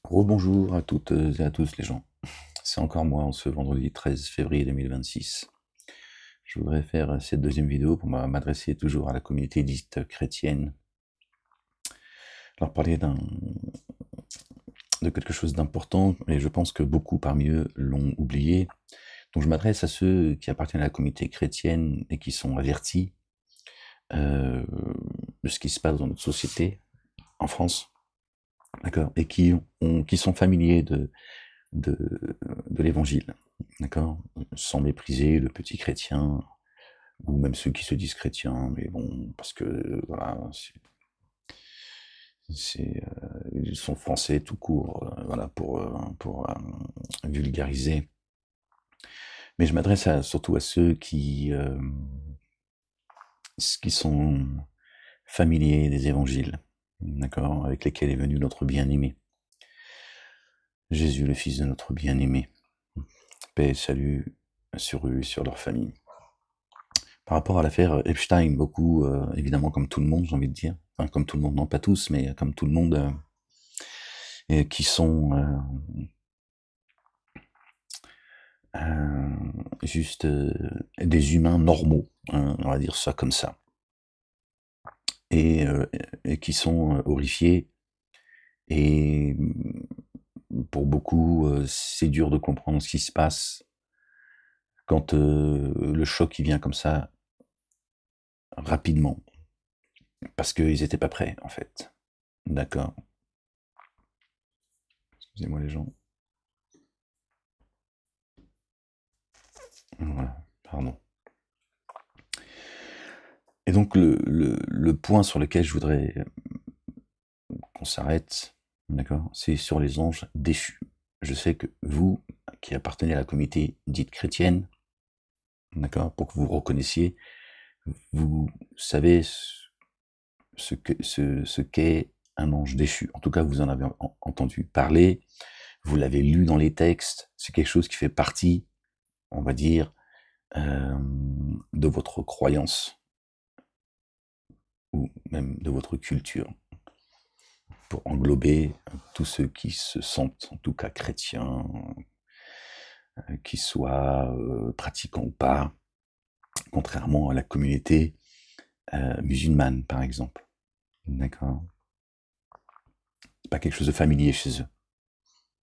Rebonjour à toutes et à tous les gens. C'est encore moi en ce vendredi 13 février 2026. Je voudrais faire cette deuxième vidéo pour m'adresser toujours à la communauté dite chrétienne, leur parler de quelque chose d'important, et je pense que beaucoup parmi eux l'ont oublié. Donc je m'adresse à ceux qui appartiennent à la communauté chrétienne et qui sont avertis de ce qui se passe dans notre société, en France, d'accord, et qui sont familiers de, de l'évangile, d'accord, sans mépriser le petit chrétien, ou même ceux qui se disent chrétiens, mais bon, parce que, voilà, ils sont français tout court, voilà, pour vulgariser. Mais je m'adresse surtout à ceux qui sont familiers des évangiles, d'accord, avec lesquels est venu notre bien-aimé. Jésus, le Fils de notre bien-aimé. Paix et salut sur eux et sur leur famille. Par rapport à l'affaire Epstein, beaucoup, évidemment, comme tout le monde, j'ai envie de dire, enfin, comme tout le monde, non pas tous, mais comme tout le monde, et qui sont juste des humains normaux, hein, on va dire ça comme ça, et, euh, et qui sont horrifiés, et pour beaucoup, c'est dur de comprendre ce qui se passe quand le choc il vient comme ça, rapidement, parce qu'ils n'étaient pas prêts, en fait. D'accord. Excusez-moi les gens. Voilà, pardon. Et donc le point sur lequel je voudrais qu'on s'arrête, d'accord, c'est sur les anges déchus. Je sais que vous, qui appartenez à la communauté dite chrétienne, d'accord, pour que vous reconnaissiez, vous savez ce qu'est un ange déchu. En tout cas, vous en avez entendu parler, vous l'avez lu dans les textes, c'est quelque chose qui fait partie, on va dire, de votre croyance, ou même de votre culture, pour englober tous ceux qui se sentent en tout cas chrétiens, qu'ils soient pratiquants ou pas, contrairement à la communauté musulmane par exemple. D'accord. C'est pas quelque chose de familier chez eux.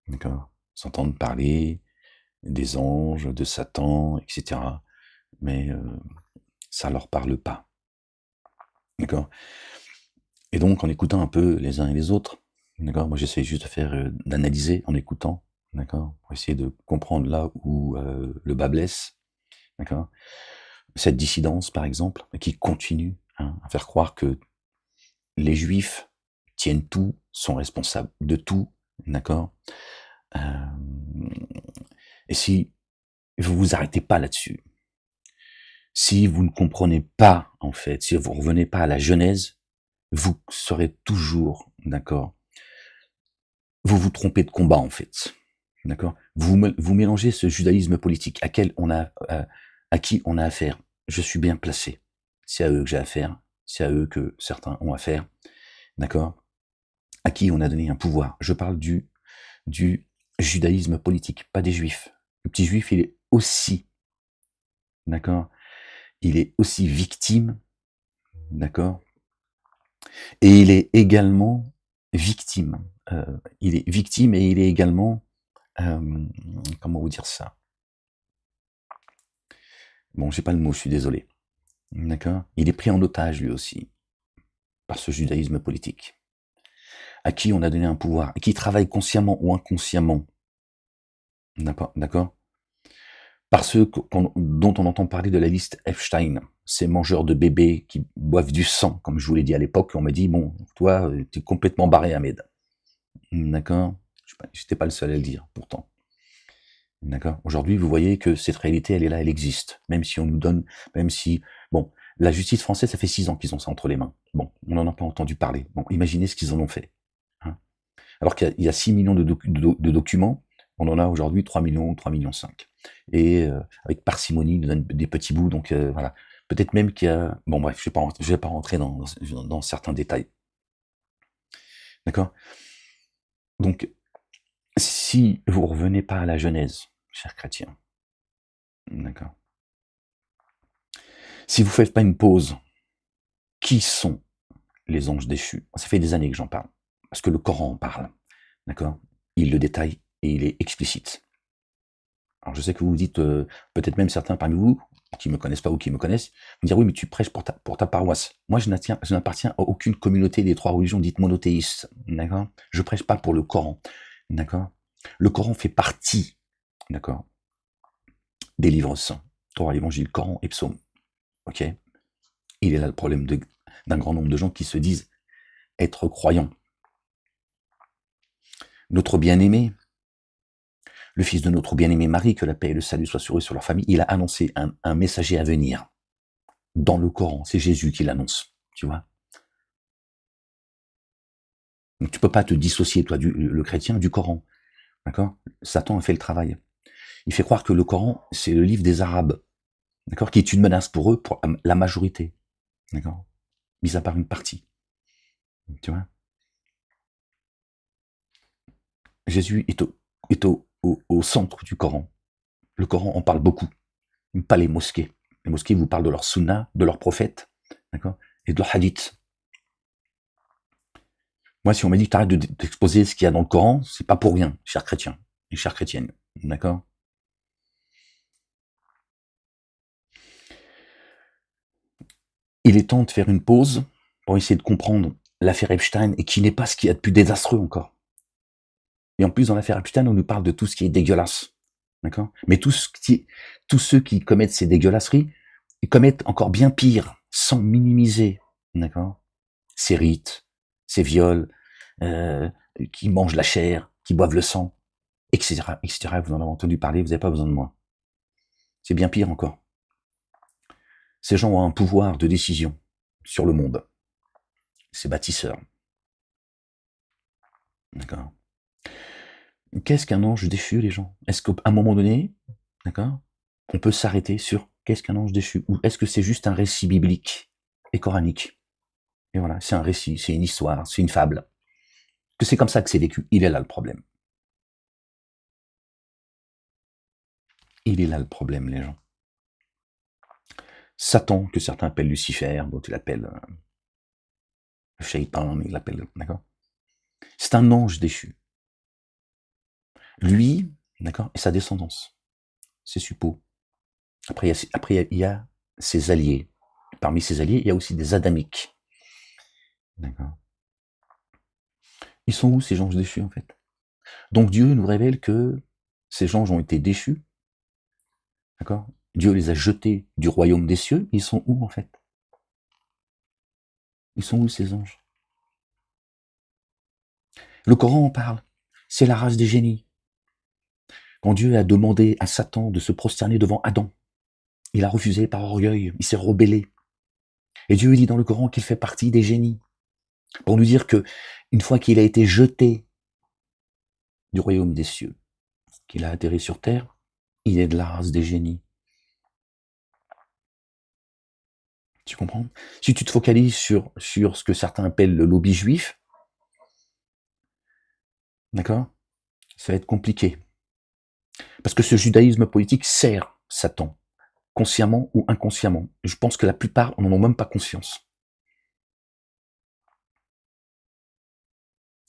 D'accord. Ils s'entendent parler des anges, de Satan, etc. Mais ça leur parle pas. D'accord. Et donc en écoutant un peu les uns et les autres, d'accord, moi j'essaie juste de faire d'analyser en écoutant, d'accord, pour essayer de comprendre là où le bas blesse, d'accord. Cette dissidence, par exemple, qui continue à faire croire que les juifs tiennent tout, sont responsables de tout, d'accord. Et si vous vous arrêtez pas là-dessus, si vous ne comprenez pas, en fait, si vous revenez pas à la Genèse, vous serez toujours, d'accord, vous vous trompez de combat, en fait, d'accord. Vous mélangez ce judaïsme politique à qui on a affaire. Je suis bien placé. C'est à eux que j'ai affaire. C'est à eux que certains ont affaire. D'accord? À qui on a donné un pouvoir. Je parle du judaïsme politique, pas des juifs. Le petit juif, il est aussi, d'accord? Il est aussi victime, d'accord? Et il est également victime. Il est victime et il est également, comment vous dire ça? Bon, j'ai pas le mot, je suis désolé. D'accord? Il est pris en otage lui aussi par ce judaïsme politique, à qui on a donné un pouvoir, et qui travaille consciemment ou inconsciemment, d'accord, par ceux dont on entend parler de la liste Epstein, ces mangeurs de bébés qui boivent du sang, comme je vous l'ai dit à l'époque, on m'a dit, bon, toi, t'es complètement barré, Ahmed. D'accord? J'étais pas le seul à le dire, pourtant. D'accord? Aujourd'hui, vous voyez que cette réalité, elle est là, elle existe. Même si on nous donne, même si, bon, la justice française, ça fait 6 ans qu'ils ont ça entre les mains. Bon, on n'en a pas entendu parler. Bon, imaginez ce qu'ils en ont fait. Hein. Alors qu'il y a 6 millions de documents, on en a aujourd'hui 3 millions, 3 millions 5. Et avec parcimonie, ils nous donnent des petits bouts, donc voilà. Peut-être même qu'il y a... Bon bref, je vais pas rentrer dans certains détails. D'accord? Donc, Si vous revenez pas à la Genèse, chers chrétiens, d'accord. Si vous faites pas une pause, qui sont les anges déchus? Ça fait des années que j'en parle, parce que le Coran en parle, d'accord. Il le détaille et il est explicite. Alors je sais que vous vous dites, peut-être même certains parmi vous, qui me connaissent pas ou qui me connaissent, me dire oui, mais tu prêches pour ta paroisse. Moi, je n'appartiens à aucune communauté des trois religions dites monothéistes, d'accord. Je prêche pas pour le Coran, d'accord. Le Coran fait partie, d'accord, des livres saints, Torah, l'Évangile, Coran et Psaume, ok. Il est là le problème d'un grand nombre de gens qui se disent être croyants. Notre bien-aimé, le fils de notre bien-aimé Marie, que la paix et le salut soient sur eux et sur leur famille, il a annoncé un messager à venir. Dans le Coran, c'est Jésus qui l'annonce, tu vois. Donc tu peux pas te dissocier, toi, le chrétien, du Coran, d'accord. Satan a fait le travail. Il fait croire que le Coran, c'est le livre des Arabes, d'accord, qui est une menace pour eux, pour la majorité, d'accord, mis à part une partie, tu vois. Jésus est au centre du Coran. Le Coran en parle beaucoup, pas les mosquées. Les mosquées vous parlent de leur sunna, de leur prophète, d'accord, et de leur hadith. Moi, si on m'a dit t'arrêtes d'exposer ce qu'il y a dans le Coran, c'est pas pour rien, chers chrétiens et chères chrétiennes, d'accord. Il est temps de faire une pause pour essayer de comprendre l'affaire Epstein et qui n'est pas ce qu'il y a de plus désastreux encore. Et en plus, dans l'affaire Epstein, on nous parle de tout ce qui est dégueulasse, d'accord. Mais tous ceux qui commettent ces dégueulasseries, ils commettent encore bien pire, sans minimiser, d'accord, ces rites, ces viols, qui mangent la chair, qui boivent le sang, etc., etc. Vous en avez entendu parler, vous n'avez pas besoin de moi. C'est bien pire encore. Ces gens ont un pouvoir de décision sur le monde. Ces bâtisseurs. D'accord. Qu'est-ce qu'un ange déchu, les gens? Est-ce qu'à un moment donné, d'accord, on peut s'arrêter sur qu'est-ce qu'un ange déchu? Ou est-ce que c'est juste un récit biblique et coranique? Et voilà, c'est un récit, c'est une histoire, c'est une fable. Que c'est comme ça que c'est vécu. Il est là le problème. Il est là le problème, les gens. Satan, que certains appellent Lucifer, d'autres il appelle Shaitan, mais il l'appelle, d'accord. C'est un ange déchu. Lui, d'accord, et sa descendance, ses suppôts. Après, il y a ses alliés. Parmi ses alliés, il y a aussi des adamiques. D'accord. Ils sont où ces anges déchus, en fait? Donc Dieu nous révèle que ces anges ont été déchus. D'accord. Dieu les a jetés du royaume des cieux. Ils sont où, en fait? Ils sont où, ces anges? Le Coran en parle. C'est la race des génies. Quand Dieu a demandé à Satan de se prosterner devant Adam, il a refusé par orgueil, il s'est rebellé. Et Dieu dit dans le Coran qu'il fait partie des génies. Pour nous dire que, une fois qu'il a été jeté du royaume des cieux, qu'il a atterri sur terre, il est de la race des génies. Tu comprends? Si tu te focalises sur ce que certains appellent le lobby juif, d'accord, ça va être compliqué. Parce que ce judaïsme politique sert Satan, consciemment ou inconsciemment. Je pense que la plupart n'en ont même pas conscience.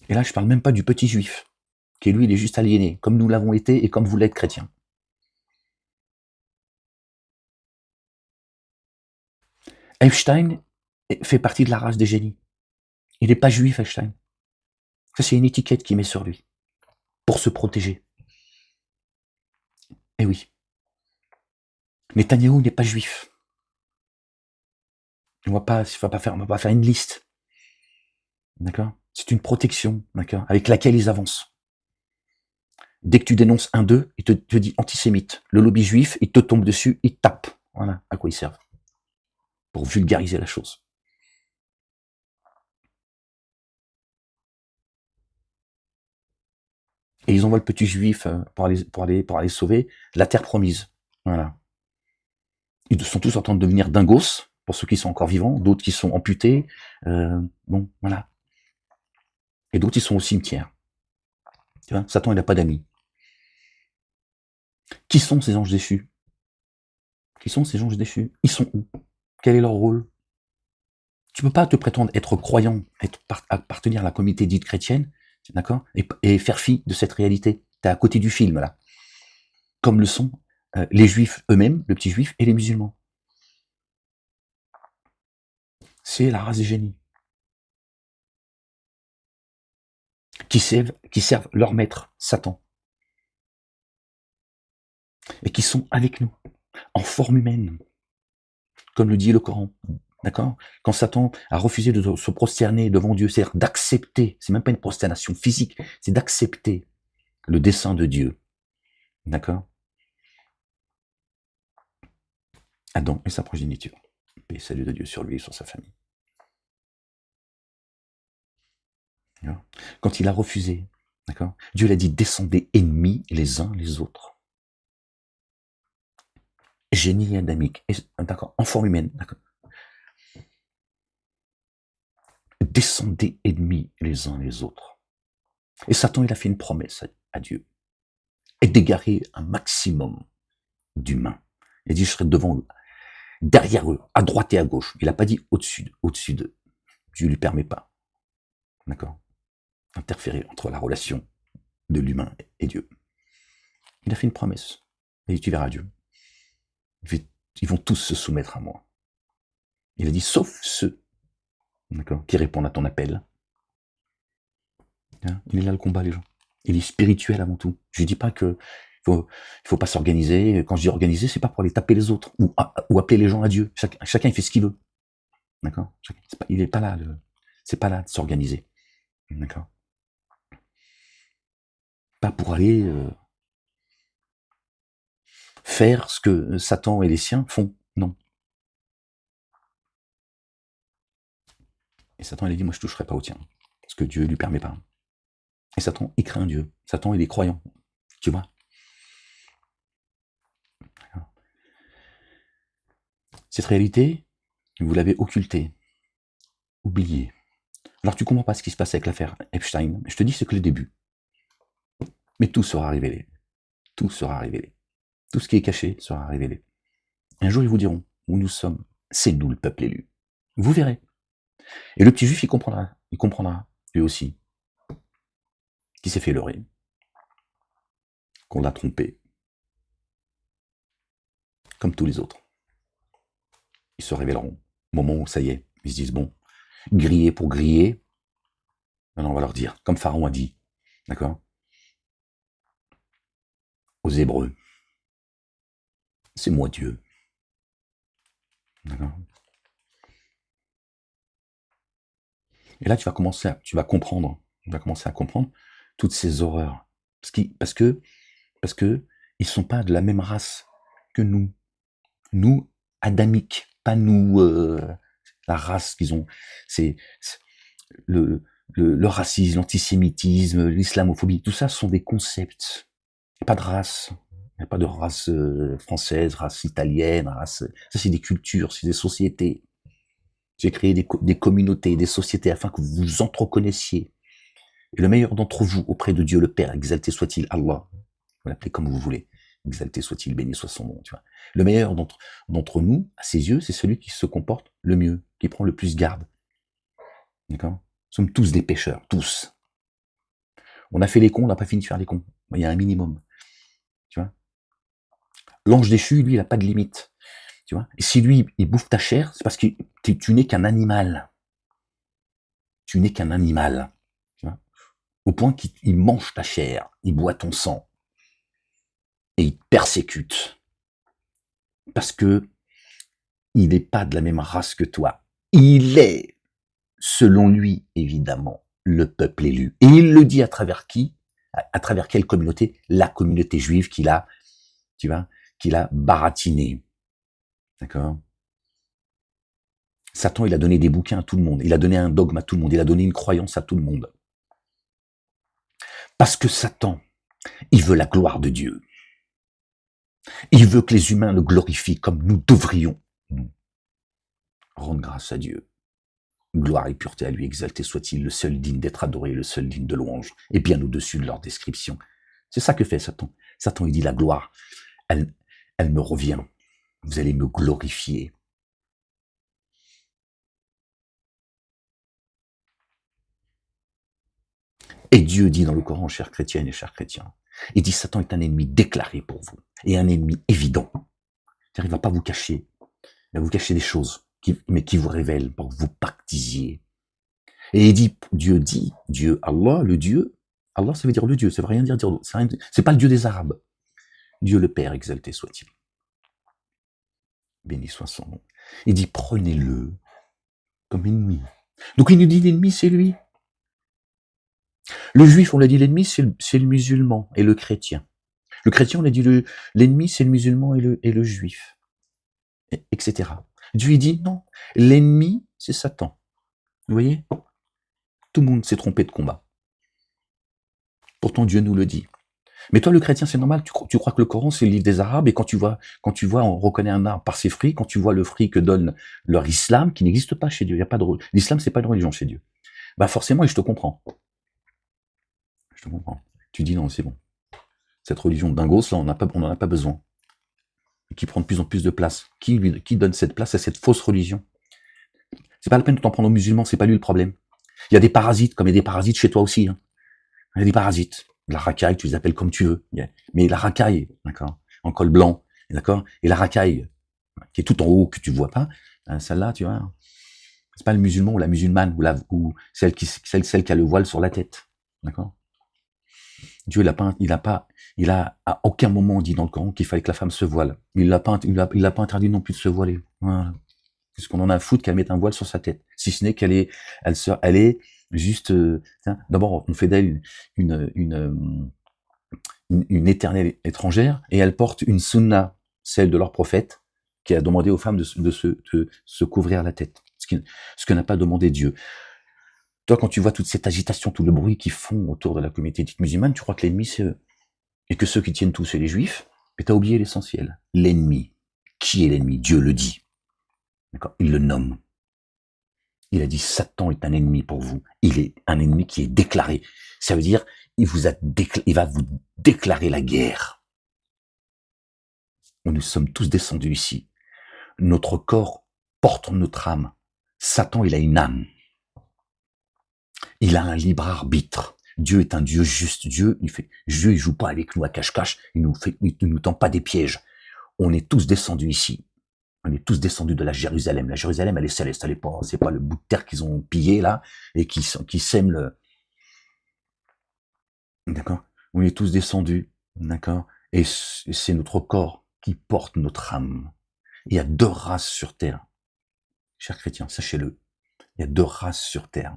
Et là, je parle même pas du petit juif, qui lui, il est juste aliéné, comme nous l'avons été et comme vous l'êtes chrétiens. Epstein fait partie de la race des génies. Il n'est pas juif, Epstein. Ça, c'est une étiquette qu'il met sur lui, pour se protéger. Eh oui. Netanyahou n'est pas juif. On va pas faire une liste. D'accord? C'est une protection, d'accord, avec laquelle ils avancent. Dès que tu dénonces un d'eux, il te dit antisémite. Le lobby juif, il te tombe dessus, il tape. Voilà à quoi ils servent. Pour vulgariser la chose. Et ils envoient le petit juif pour aller sauver la terre promise. Voilà. Ils sont tous en train de devenir dingos, pour ceux qui sont encore vivants, d'autres qui sont amputés. Bon, voilà. Et d'autres, ils sont au cimetière. Tu vois, Satan, il n'a pas d'amis. Qui sont ces anges déchus? Qui sont ces anges déchus? Ils sont où? Quel est leur rôle? Tu peux pas te prétendre être croyant, appartenir à la communauté dite chrétienne, d'accord, et faire fi de cette réalité. T'es à côté du film, là. Comme le sont les juifs eux-mêmes, le petit juif, et les musulmans. C'est la race des génies. Qui servent leur maître, Satan. Et qui sont avec nous, en forme humaine, comme le dit le Coran. D'accord? Quand Satan a refusé de se prosterner devant Dieu, c'est-à-dire d'accepter, c'est même pas une prosternation physique, c'est d'accepter le dessein de Dieu. D'accord? Adam et sa progéniture. Paix et salut de Dieu sur lui et sur sa famille. Quand il a refusé, d'accord, Dieu l'a dit, descendez ennemis les uns les autres. Génie adamique, d'accord, en forme humaine, d'accord. Descendez ennemis les uns les autres. Et Satan, il a fait une promesse à Dieu, et d'égarer un maximum d'humains. Il a dit, je serai devant eux, derrière eux, à droite et à gauche. Il n'a pas dit au-dessus d'eux. Dieu ne lui permet pas, d'accord, interférer entre la relation de l'humain et Dieu. Il a fait une promesse. Il a dit, tu verras Dieu. Ils vont tous se soumettre à moi. Il a dit, sauf ceux, d'accord, qui répondent à ton appel. Il est là le combat, les gens. Il est spirituel avant tout. Je dis pas que il faut pas s'organiser. Quand je dis organiser, c'est pas pour aller taper les autres ou appeler les gens à Dieu. Chacun il fait ce qu'il veut. D'accord? Il est pas là. C'est pas là de s'organiser. D'accord? Pas pour aller faire ce que Satan et les siens font. Non. Et Satan, il a dit, moi je toucherai pas au tien. Parce que Dieu lui permet pas. Et Satan, il craint Dieu. Satan, il est croyant. Tu vois? Cette réalité, vous l'avez occultée, oubliée. Alors tu comprends pas ce qui se passe avec l'affaire Epstein. Je te dis, c'est que le début. Mais tout sera révélé. Tout sera révélé. Tout ce qui est caché sera révélé. Un jour, ils vous diront, où nous sommes, c'est nous le peuple élu. Vous verrez. Et le petit juif, il comprendra, lui aussi, qu'il s'est fait leurrer, qu'on l'a trompé, comme tous les autres. Ils se révéleront au moment où ça y est, ils se disent, bon, griller pour griller, maintenant on va leur dire, comme Pharaon a dit, d'accord, aux Hébreux, c'est moi Dieu. D'accord. Et là, tu vas commencer à comprendre toutes ces horreurs. Parce que ils sont pas de la même race que nous. Nous, adamiques, pas nous, la race qu'ils ont. C'est le racisme, l'antisémitisme, l'islamophobie, tout ça sont des concepts. Il n'y a pas de race. Il n'y a pas de race française, race italienne, race. Ça, c'est des cultures, c'est des sociétés. J'ai créé des communautés, des sociétés afin que vous vous entreconnaissiez. Et le meilleur d'entre vous auprès de Dieu le Père, exalté soit-il Allah, vous l'appelez comme vous voulez, exalté soit-il, béni soit son nom, tu vois. Le meilleur d'entre nous, à ses yeux, c'est celui qui se comporte le mieux, qui prend le plus garde. D'accord? Nous sommes tous des pécheurs, tous. On a fait les cons, on n'a pas fini de faire les cons. Il y a un minimum. Tu vois? L'ange déchu, lui, il n'a pas de limite. Tu vois? Et si lui, il bouffe ta chair, c'est parce que tu n'es qu'un animal. Tu n'es qu'un animal. Tu vois? Au point qu'il mange ta chair, il boit ton sang. Et il te persécute. Parce que il n'est pas de la même race que toi. Il est, selon lui, évidemment, le peuple élu. Et il le dit à travers qui? À travers quelle communauté? La communauté juive qu'il a, tu vois, qu'il a baratinée. D'accord? Satan, il a donné des bouquins à tout le monde. Il a donné un dogme à tout le monde. Il a donné une croyance à tout le monde. Parce que Satan, il veut la gloire de Dieu. Il veut que les humains le glorifient comme nous devrions, nous, rendre grâce à Dieu. Gloire et pureté à lui, exalté soit-il, le seul digne d'être adoré, le seul digne de louange, et bien au-dessus de leur description. C'est ça que fait Satan. Satan, il dit la gloire, elle, elle me revient. Vous allez me glorifier. Et Dieu dit dans le Coran, chers chrétiennes et chers chrétiens, il dit Satan est un ennemi déclaré pour vous, et un ennemi évident. C'est-à-dire, il ne va pas vous cacher, il va vous cacher des choses, mais qui vous révèlent pour que vous partisiez. Et il dit, Dieu, Allah, le Dieu, Allah ça veut dire le Dieu, ça veut rien dire d'autre, c'est pas le Dieu des Arabes. Dieu le Père, exalté soit-il. Béni soit son nom. Il dit, prenez-le comme ennemi. Donc il nous dit, l'ennemi, c'est lui. Le juif, on l'a dit, l'ennemi, c'est le musulman et le chrétien. Le chrétien, on a dit, l'ennemi, c'est le musulman et le juif, etc. Dieu, il dit, non, l'ennemi, c'est Satan. Vous voyez? Tout le monde s'est trompé de combat. Pourtant, Dieu nous le dit. Mais toi, le chrétien, c'est normal, tu crois que le Coran, c'est le livre des Arabes, et quand tu vois, on reconnaît un arbre par ses fruits, quand tu vois le fruit que donne leur islam, qui n'existe pas chez Dieu, il y a pas de l'islam, c'est pas une religion chez Dieu. Bah forcément, et je te comprends. Je te comprends. Tu dis non, c'est bon. Cette religion de dingos, là, on n'en a pas besoin. Qui prend de plus en plus de place. Qui donne cette place à cette fausse religion? C'est pas la peine de t'en prendre aux musulmans, c'est pas lui le problème. Il y a des parasites, comme il y a des parasites chez toi aussi. Hein. Il y a des parasites. La racaille, tu les appelles comme tu veux. Mais la racaille, d'accord, en col blanc, d'accord, et la racaille, qui est tout en haut, que tu vois pas, celle-là, tu vois, c'est pas le musulman ou la musulmane, ou celle qui a le voile sur la tête, d'accord. Dieu, il a à aucun moment dit dans le Coran qu'il fallait que la femme se voile. Il l'a pas interdit non plus de se voiler. Voilà. Qu'est-ce qu'on en a à foutre qu'elle mette un voile sur sa tête, si ce n'est qu'elle est juste, d'abord, on fait d'elle une éternelle étrangère, et elle porte une sunna, celle de leur prophète, qui a demandé aux femmes de se couvrir la tête, ce que n'a pas demandé Dieu. Toi, quand tu vois toute cette agitation, tout le bruit qu'ils font autour de la communauté dite musulmane, tu crois que l'ennemi, c'est eux. Et que ceux qui tiennent tout, c'est les juifs, mais t'as oublié l'essentiel. L'ennemi. Qui est l'ennemi? Dieu le dit. D'accord? Il le nomme. Il a dit, Satan est un ennemi pour vous. Il est un ennemi qui est déclaré. Ça veut dire, il va vous déclarer la guerre. Nous sommes tous descendus ici. Notre corps porte notre âme. Satan, il a une âme. Il a un libre arbitre. Dieu est un Dieu juste. Dieu, il joue pas avec nous à cache-cache. Il ne nous tend pas des pièges. On est tous descendus ici. On est tous descendus de la Jérusalem. La Jérusalem, elle est céleste. C'est pas le bout de terre qu'ils ont pillé, là, et qui sème le... D'accord? On est tous descendus. D'accord? Et c'est notre corps qui porte notre âme. Il y a deux races sur terre. Chers chrétiens, sachez-le. Il y a deux races sur terre.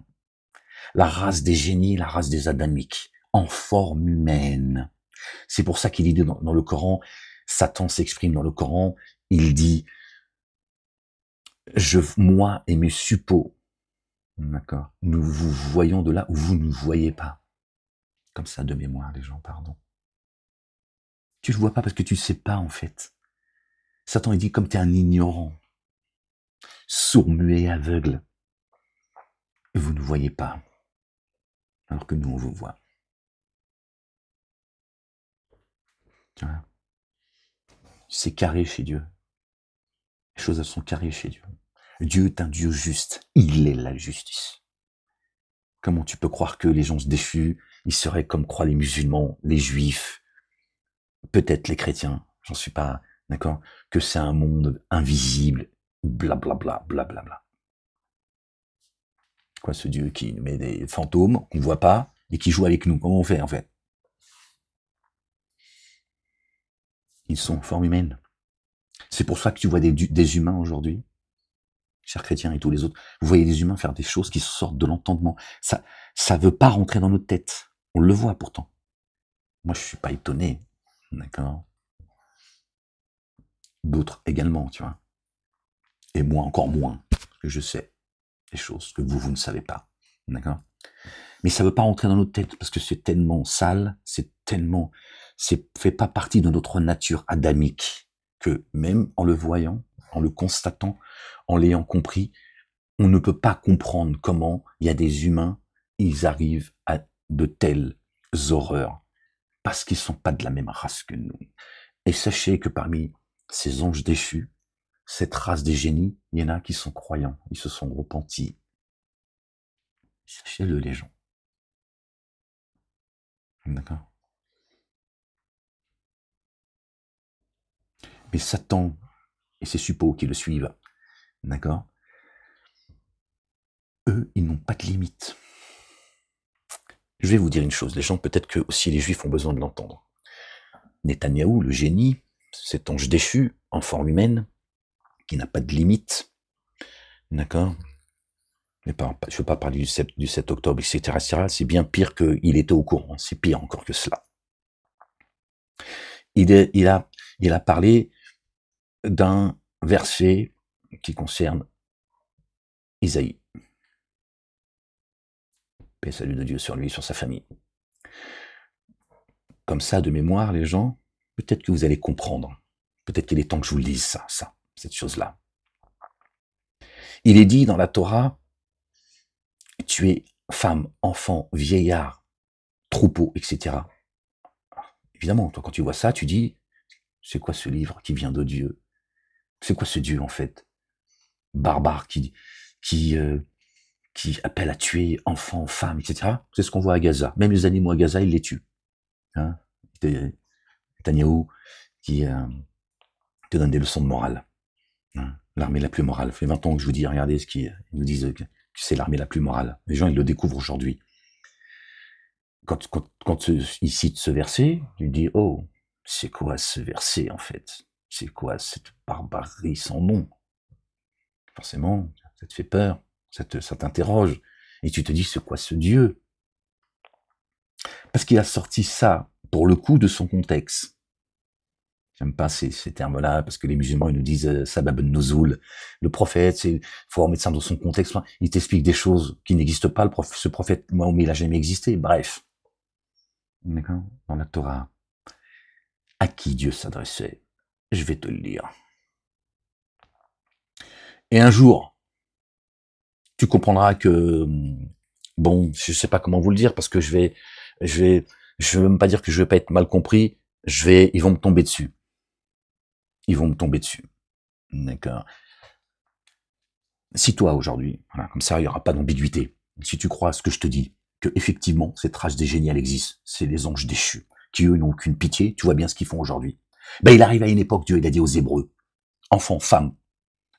La race des génies, la race des adamiques, en forme humaine. C'est pour ça qu'il dit dans le Coran, Satan s'exprime dans le Coran, il dit, moi et mes suppôts, d'accord, nous vous voyons de là où vous ne voyez pas. Comme ça, de mémoire, les gens, pardon. Tu ne vois pas parce que tu ne sais pas, en fait. Satan, il dit, comme tu es un ignorant, sourd, muet, aveugle, vous ne voyez pas, alors que nous, on vous voit. Tu vois, c'est carré chez Dieu. Les choses, elles sont carrées chez Dieu. Dieu est un Dieu juste. Il est la justice. Comment tu peux croire que les gens déchus, ils seraient comme croient les musulmans, les juifs, peut-être les chrétiens, j'en suis pas, d'accord, que c'est un monde invisible, blablabla, blablabla. Quoi, ce Dieu qui nous met des fantômes qu'on ne voit pas et qui joue avec nous? Comment on fait, en fait? Ils sont en forme humaine. C'est pour ça que tu vois des humains aujourd'hui, chers chrétiens et tous les autres, vous voyez des humains faire des choses qui sortent de l'entendement. Ça veut pas rentrer dans notre tête. On le voit pourtant. Moi, je suis pas étonné, d'accord. D'autres également, tu vois. Et moi encore moins, parce que je sais des choses que vous ne savez pas, d'accord. Mais ça veut pas rentrer dans notre tête, parce que c'est tellement sale, fait pas partie de notre nature adamique, que même en le voyant, en le constatant, en l'ayant compris, on ne peut pas comprendre comment il y a des humains, ils arrivent à de telles horreurs, parce qu'ils sont pas de la même race que nous. Et sachez que parmi ces anges déchus, cette race des génies, il y en a qui sont croyants, ils se sont repentis. Sachez-le, les gens. D'accord? Mais Satan et ses suppôts qui le suivent, d'accord? Eux, ils n'ont pas de limite. Je vais vous dire une chose, les gens, peut-être que aussi les juifs ont besoin de l'entendre. Netanyahou, le génie, cet ange déchu, en forme humaine, qui n'a pas de limite, d'accord? Mais je ne veux pas parler du 7 octobre, etc. C'est bien pire qu'il était au courant, c'est pire encore que cela. Il a parlé d'un verset qui concerne Isaïe. Paix et salut de Dieu sur lui, sur sa famille. Comme ça, de mémoire, les gens, peut-être que vous allez comprendre. Peut-être qu'il est temps que je vous le dise, cette chose-là. Il est dit dans la Torah, tu es femme, enfant, vieillard, troupeau, etc. Évidemment, toi, quand tu vois ça, tu dis, c'est quoi ce livre qui vient de Dieu? C'est quoi ce Dieu, en fait? Barbare, qui appelle à tuer enfants, femmes, etc. C'est ce qu'on voit à Gaza. Même les animaux à Gaza, il les tue. Hein, Netanyahou qui te donne des leçons de morale. Hein, l'armée la plus morale. Ça fait 20 ans que je vous dis, regardez ce qu'ils nous disent que c'est l'armée la plus morale. Les gens, ils le découvrent aujourd'hui. Quand ils citent ce verset, tu dis, oh, c'est quoi ce verset, en fait? C'est quoi cette barbarie sans nom? Forcément, ça te fait peur, ça t'interroge. Et tu te dis, c'est quoi ce Dieu? Parce qu'il a sorti ça, pour le coup, de son contexte. J'aime pas ces termes-là, parce que les musulmans, ils nous disent Sabab Nuzul. Le prophète, il faut remettre ça dans son contexte. Il t'explique des choses qui n'existent pas. Ce prophète, Mahomet, il a jamais existé. Bref. D'accord? Dans la Torah. À qui Dieu s'adressait? Je vais te le dire. Et un jour, tu comprendras que, bon, je sais pas comment vous le dire, parce que je veux même pas dire que je vais pas être mal compris. Ils vont me tomber dessus. Ils vont me tomber dessus. D'accord? Si toi, aujourd'hui, voilà, comme ça, il n'y aura pas d'ambiguïté. Si tu crois à ce que je te dis, que effectivement, cette race des génies, elle existe, c'est les anges déchus, qui eux n'ont aucune pitié, tu vois bien ce qu'ils font aujourd'hui. Ben, il arrive à une époque, Dieu, il a dit aux Hébreux, enfants, femmes,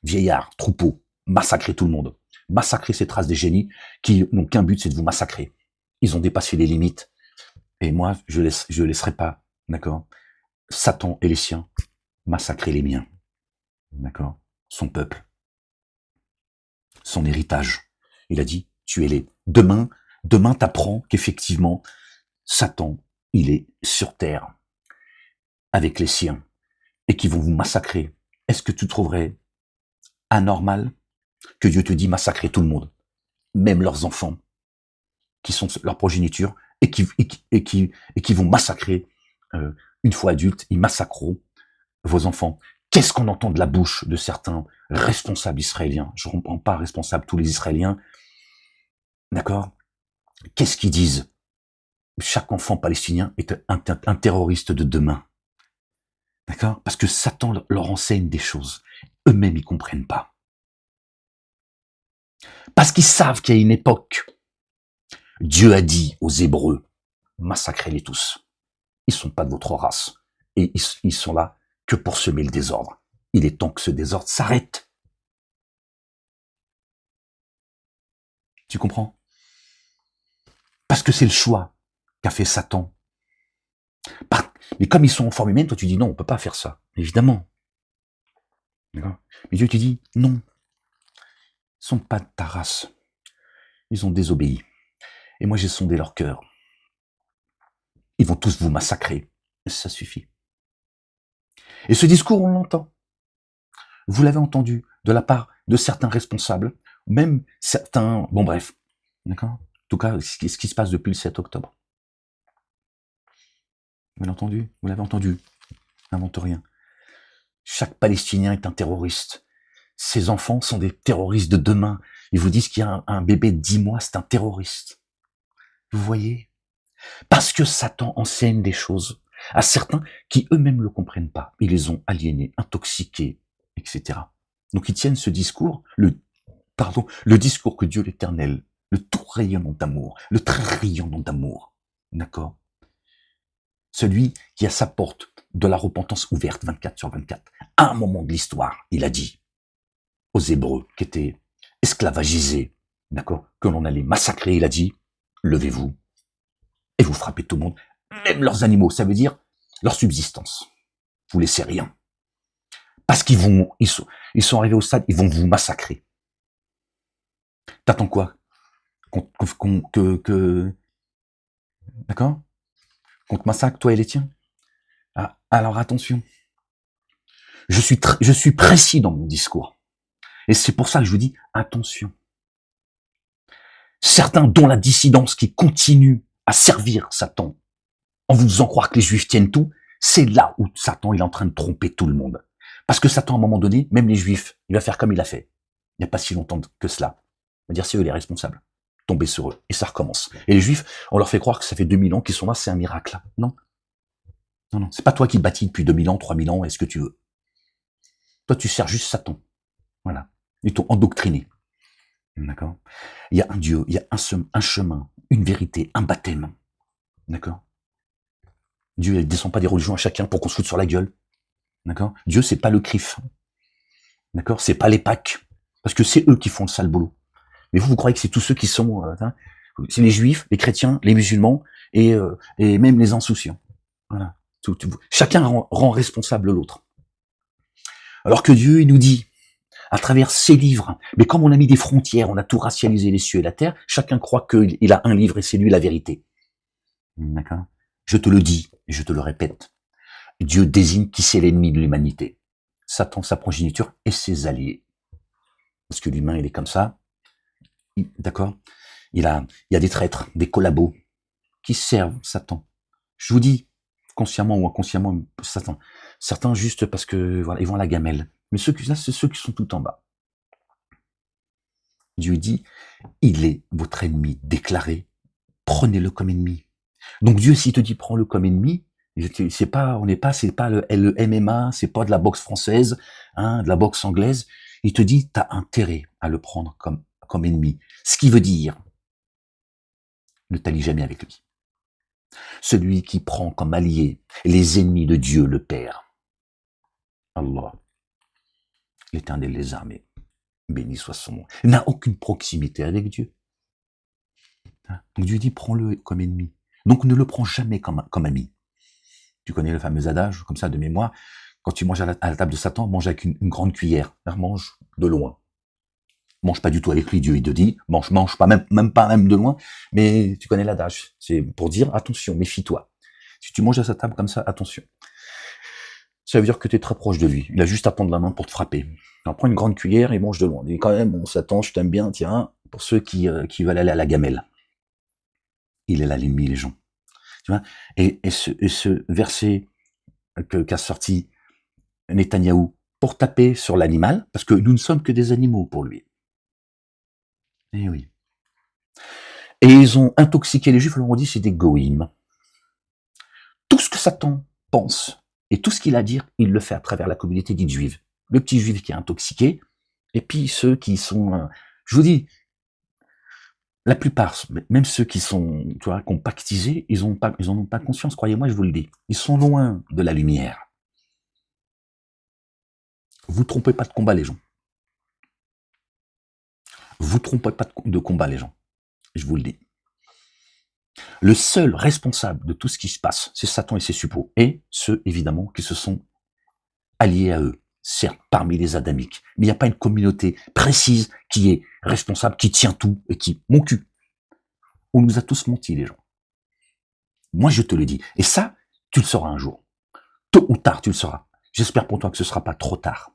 vieillards, troupeaux, massacrez tout le monde. Massacrez cette race des génies qui n'ont qu'un but, c'est de vous massacrer. Ils ont dépassé les limites. Et moi, je laisserai pas, d'accord, Satan et les siens massacrer les miens. D'accord? Son peuple. Son héritage. Il a dit, tuez-les. Demain t'apprends qu'effectivement, Satan, il est sur terre avec les siens et qu'ils vont vous massacrer. Est-ce que tu trouverais anormal que Dieu te dit massacrer tout le monde, même leurs enfants, qui sont leur progéniture, et qui vont massacrer, une fois adultes, ils massacreront vos enfants. Qu'est-ce qu'on entend de la bouche de certains responsables israéliens? Je ne comprends pas responsables tous les Israéliens. D'accord? Qu'est-ce qu'ils disent? Chaque enfant palestinien est un terroriste de demain. D'accord? Parce que Satan leur enseigne des choses. Eux-mêmes, ils comprennent pas. Parce qu'ils savent qu'il y a une époque, Dieu a dit aux Hébreux, massacrez-les tous. Ils sont pas de votre race. Et ils sont là que pour semer le désordre. Il est temps que ce désordre s'arrête. Tu comprends? Parce que c'est le choix qu'a fait Satan. Mais comme ils sont en forme humaine, toi tu dis non, on peut pas faire ça. Évidemment. D'accord? Mais Dieu te dit non. Ils sont pas de ta race. Ils ont désobéi. Et moi j'ai sondé leur cœur. Ils vont tous vous massacrer. Ça suffit. Et ce discours, on l'entend. Vous l'avez entendu de la part de certains responsables, même certains... Bon bref. D'accord? En tout cas, ce qui se passe depuis le 7 octobre. Vous l'avez entendu? Vous l'avez entendu? N'invente rien. Chaque Palestinien est un terroriste. Ces enfants sont des terroristes de demain. Ils vous disent qu'il y a un bébé de 10 mois, c'est un terroriste. Vous voyez? Parce que Satan enseigne des choses. à certains qui eux-mêmes ne le comprennent pas. Ils les ont aliénés, intoxiqués, etc. Donc ils tiennent ce discours, le discours que Dieu l'Éternel, le tout rayonnant d'amour, le très rayonnant d'amour, d'accord? Celui qui a sa porte de la repentance ouverte 24/24. À un moment de l'histoire, il a dit aux Hébreux qui étaient esclavagisés, d'accord, que l'on allait massacrer, il a dit, levez-vous et vous frappez tout le monde, même leurs animaux, ça veut dire leur subsistance. Vous laissez rien. Parce ils sont arrivés au stade, ils vont vous massacrer. T'attends quoi? D'accord? Qu'on te massacre, toi et les tiens? Ah, alors attention. Je suis précis dans mon discours. Et c'est pour ça que je vous dis, attention. Certains dont la dissidence qui continue à servir Satan, en vous faisant croire que les Juifs tiennent tout, c'est là où Satan il est en train de tromper tout le monde. Parce que Satan, à un moment donné, même les Juifs, il va faire comme il a fait. Il n'y a pas si longtemps que cela. Il va dire, c'est eux les responsables. Tomber sur eux. Et ça recommence. Et les Juifs, on leur fait croire que ça fait 2000 ans qu'ils sont là, c'est un miracle. Non. Non, non. C'est pas toi qui bâtis depuis 2000 ans, 3000 ans, est-ce que tu veux. Toi, tu sers juste Satan. Voilà. Ils t'ont endoctriné. D'accord? Il y a un Dieu, il y a un chemin, une vérité, un baptême. D'accord? Dieu, il ne descend pas des religions à chacun pour qu'on se foute sur la gueule. D'accord? Dieu, c'est pas le CRIF. D'accord? C'est pas les Pâques. Parce que c'est eux qui font le sale boulot. Mais vous croyez que c'est tous ceux qui sont, c'est les Juifs, les chrétiens, les musulmans et même les insouciants. Voilà. Chacun rend responsable l'autre. Alors que Dieu, il nous dit, à travers ses livres, mais comme on a mis des frontières, on a tout racialisé les cieux et la terre, chacun croit qu'il a un livre et c'est lui la vérité. D'accord? Je te le dis, et je te le répète, Dieu désigne qui c'est l'ennemi de l'humanité. Satan, sa progéniture et ses alliés. Parce que l'humain, il est comme ça. D'accord? Il y a des traîtres, des collabos, qui servent Satan. Je vous dis, consciemment ou inconsciemment, Satan. Certains juste parce que, voilà, ils vont à la gamelle. Mais là, c'est ceux qui sont tout en bas. Dieu dit, il est votre ennemi déclaré. Prenez-le comme ennemi. Donc Dieu, s'il te dit, prends-le comme ennemi, c'est pas le MMA, c'est pas de la boxe française, de la boxe anglaise. Il te dit, t'as intérêt à le prendre comme ennemi. Ce qui veut dire, ne t'allie jamais avec lui. Celui qui prend comme allié les ennemis de Dieu le Père. Allah, l'Éternel des armées, béni soit son nom, n'a aucune proximité avec Dieu. Donc Dieu dit, prends-le comme ennemi. Donc ne le prends jamais comme ami. Tu connais le fameux adage, comme ça, de mémoire, quand tu manges à la table de Satan, mange avec une grande cuillère. Mange de loin. Mange pas du tout avec lui, Dieu il te dit, mange pas même pas de loin, mais tu connais l'adage. C'est pour dire, attention, méfie-toi. Si tu manges à sa table comme ça, attention. Ça veut dire que tu es très proche de lui. Il a juste à tendre la main pour te frapper. Alors prends une grande cuillère et mange de loin. Il dit quand même, bon, Satan, je t'aime bien, tiens, pour ceux qui veulent aller à la gamelle. Il est là l'ennemi, les gens. Tu vois, et ce verset qu'a sorti Netanyahou pour taper sur l'animal, parce que nous ne sommes que des animaux pour lui. Eh oui. Et ils ont intoxiqué les Juifs, leur ont dit c'est des goïms. Tout ce que Satan pense et tout ce qu'il a à dire, il le fait à travers la communauté dite juive. Le petit juif qui est intoxiqué, et puis ceux qui sont... je vous dis, la plupart, même ceux qui sont, tu vois, compactisés, ils en ont pas conscience, croyez-moi, je vous le dis. Ils sont loin de la lumière. Vous trompez pas de combat, les gens. Vous trompez pas de combat, les gens. Je vous le dis. Le seul responsable de tout ce qui se passe, c'est Satan et ses suppôts. Et ceux, évidemment, qui se sont alliés à eux. Certes, parmi les adamiques. Mais il n'y a pas une communauté précise qui est responsable, qui tient tout et qui... Mon cul. On nous a tous menti, les gens. Moi, je te le dis. Et ça, tu le sauras un jour. Tôt ou tard, tu le sauras. J'espère pour toi que ce ne sera pas trop tard.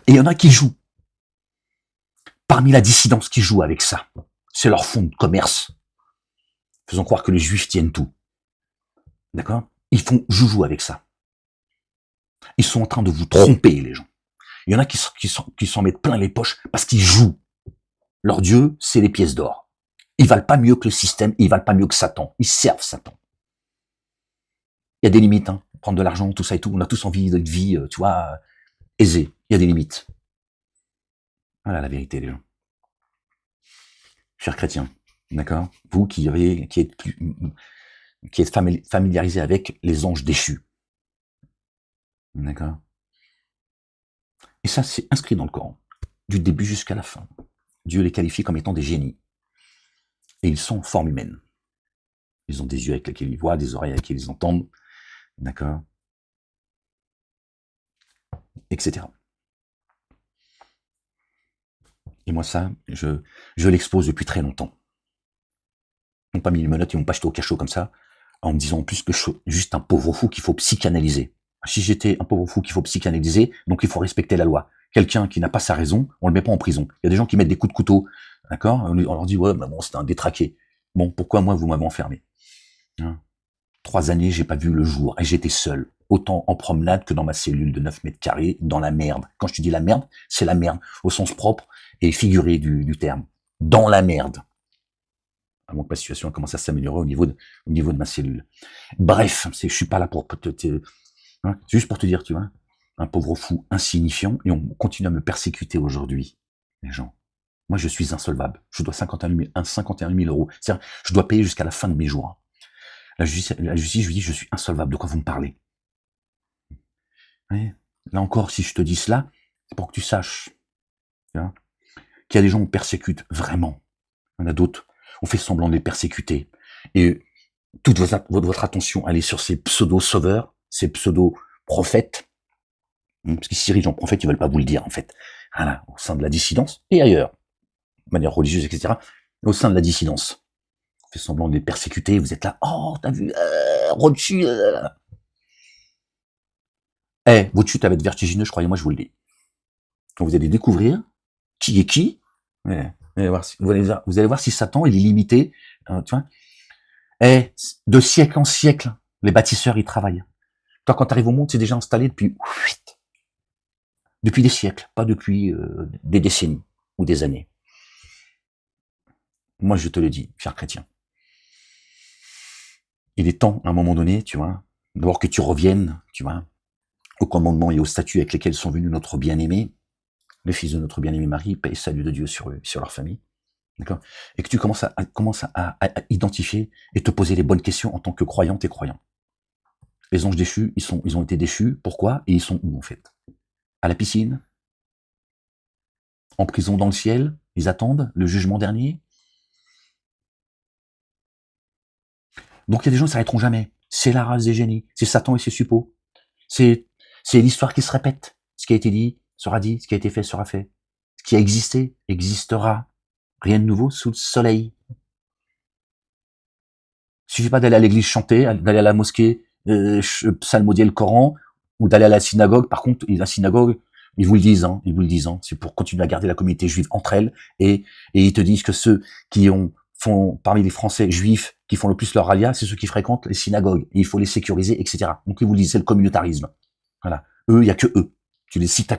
Et il y en a qui jouent. Parmi la dissidence qui joue avec ça, c'est leur fonds de commerce. Faisons croire que les Juifs tiennent tout. D'accord? Ils font joujou avec ça. Ils sont en train de vous tromper, les gens. Il y en a qui s'en mettent plein les poches parce qu'ils jouent Leur Dieu, c'est les pièces d'or. Ils valent pas mieux que le système, ils valent pas mieux que Satan. Ils servent Satan. Il y a des limites, hein. Prendre de l'argent, tout ça et tout. On a tous envie d'une vie, tu vois, aisée. Il y a des limites. Voilà la vérité, les gens. Chers chrétiens, d'accord? Vous qui êtes familiarisés avec les anges déchus. D'accord? Et ça, c'est inscrit dans le Coran, du début jusqu'à la fin. Dieu les qualifie comme étant des génies. Et ils sont en forme humaine. Ils ont des yeux avec lesquels ils voient, des oreilles avec lesquelles ils entendent, d'accord? Etc. Et moi, ça, je l'expose depuis très longtemps. Ils n'ont pas mis les menottes, ils m'ont pas jeté au cachot comme ça, en me disant en plus que je suis juste un pauvre fou qu'il faut psychanalyser. Si j'étais un pauvre fou qu'il faut psychanalyser, donc il faut respecter la loi. Quelqu'un qui n'a pas sa raison, on le met pas en prison. Il y a des gens qui mettent des coups de couteau, d'accord? On leur dit, ouais, bah bon, c'est un détraqué. Bon, pourquoi moi, vous m'avez enfermé? Hein? 3 années, j'ai pas vu le jour, et j'étais seul. Autant en promenade que dans ma cellule de 9 mètres carrés, dans la merde. Quand je te dis la merde, c'est la merde, au sens propre et figuré du terme. Dans la merde. Avant que ma situation commence à s'améliorer au niveau de ma cellule. Bref, je suis pas là pour hein, c'est juste pour te dire, tu vois, un pauvre fou insignifiant, et on continue à me persécuter aujourd'hui, les gens. Moi, je suis insolvable. Je dois 51 000 euros. C'est-à-dire, je dois payer jusqu'à la fin de mes jours. La justice, je lui dis, je suis insolvable. De quoi vous me parlez? Oui. Là encore, si je te dis cela, c'est pour que tu saches, tu vois, qu'il y a des gens qui persécutent vraiment. Il y en a d'autres, on fait semblant de les persécuter. Et toute votre attention, elle est sur ces pseudo-sauveurs, ces pseudo-prophètes, parce qu'ils s'irigent en prophètes, ils veulent pas vous le dire, en fait. Voilà, au sein de la dissidence, et ailleurs, de manière religieuse, etc., au sein de la dissidence. On fait semblant de les persécuter, vous êtes là, oh, t'as vu, Rothschild, votre chute va être vertigineuse, croyez-moi, je vous le dis. Quand vous allez découvrir qui est qui, vous allez voir si Satan, il est limité, tu vois. De siècle en siècle, les bâtisseurs, ils travaillent. Toi, quand tu arrives au monde, c'est déjà installé depuis des siècles, pas depuis des décennies ou des années. Moi, je te le dis, cher chrétien. Il est temps, à un moment donné, tu vois, d'abord que tu reviennes, tu vois, aux commandements et aux statuts avec lesquels sont venus notre bien-aimé, le fils de notre bien-aimé Marie, paix et salut de Dieu sur eux, sur leur famille. D'accord? Et que tu commences à identifier et te poser les bonnes questions en tant que croyante et croyant. Les anges déchus, ils ont été déchus. Pourquoi? Et ils sont où, en fait? À la piscine? En prison dans le ciel? Ils attendent le jugement dernier? Donc il y a des gens qui ne s'arrêteront jamais. C'est la race des génies. C'est Satan et ses suppôts. C'est l'histoire qui se répète. Ce qui a été dit sera dit. Ce qui a été fait sera fait. Ce qui a existé existera. Rien de nouveau sous le soleil. Il suffit pas d'aller à l'église chanter, d'aller à la mosquée psalmodier le Coran, ou d'aller à la synagogue. Par contre, la synagogue, ils vous le disent, c'est pour continuer à garder la communauté juive entre elles, et ils te disent que ceux qui font parmi les Français juifs qui font le plus leur alia, c'est ceux qui fréquentent les synagogues. Et il faut les sécuriser, etc. Donc ils vous le disent, c'est le communautarisme. Voilà. Eux, il y a que eux. Tu les cites, t'as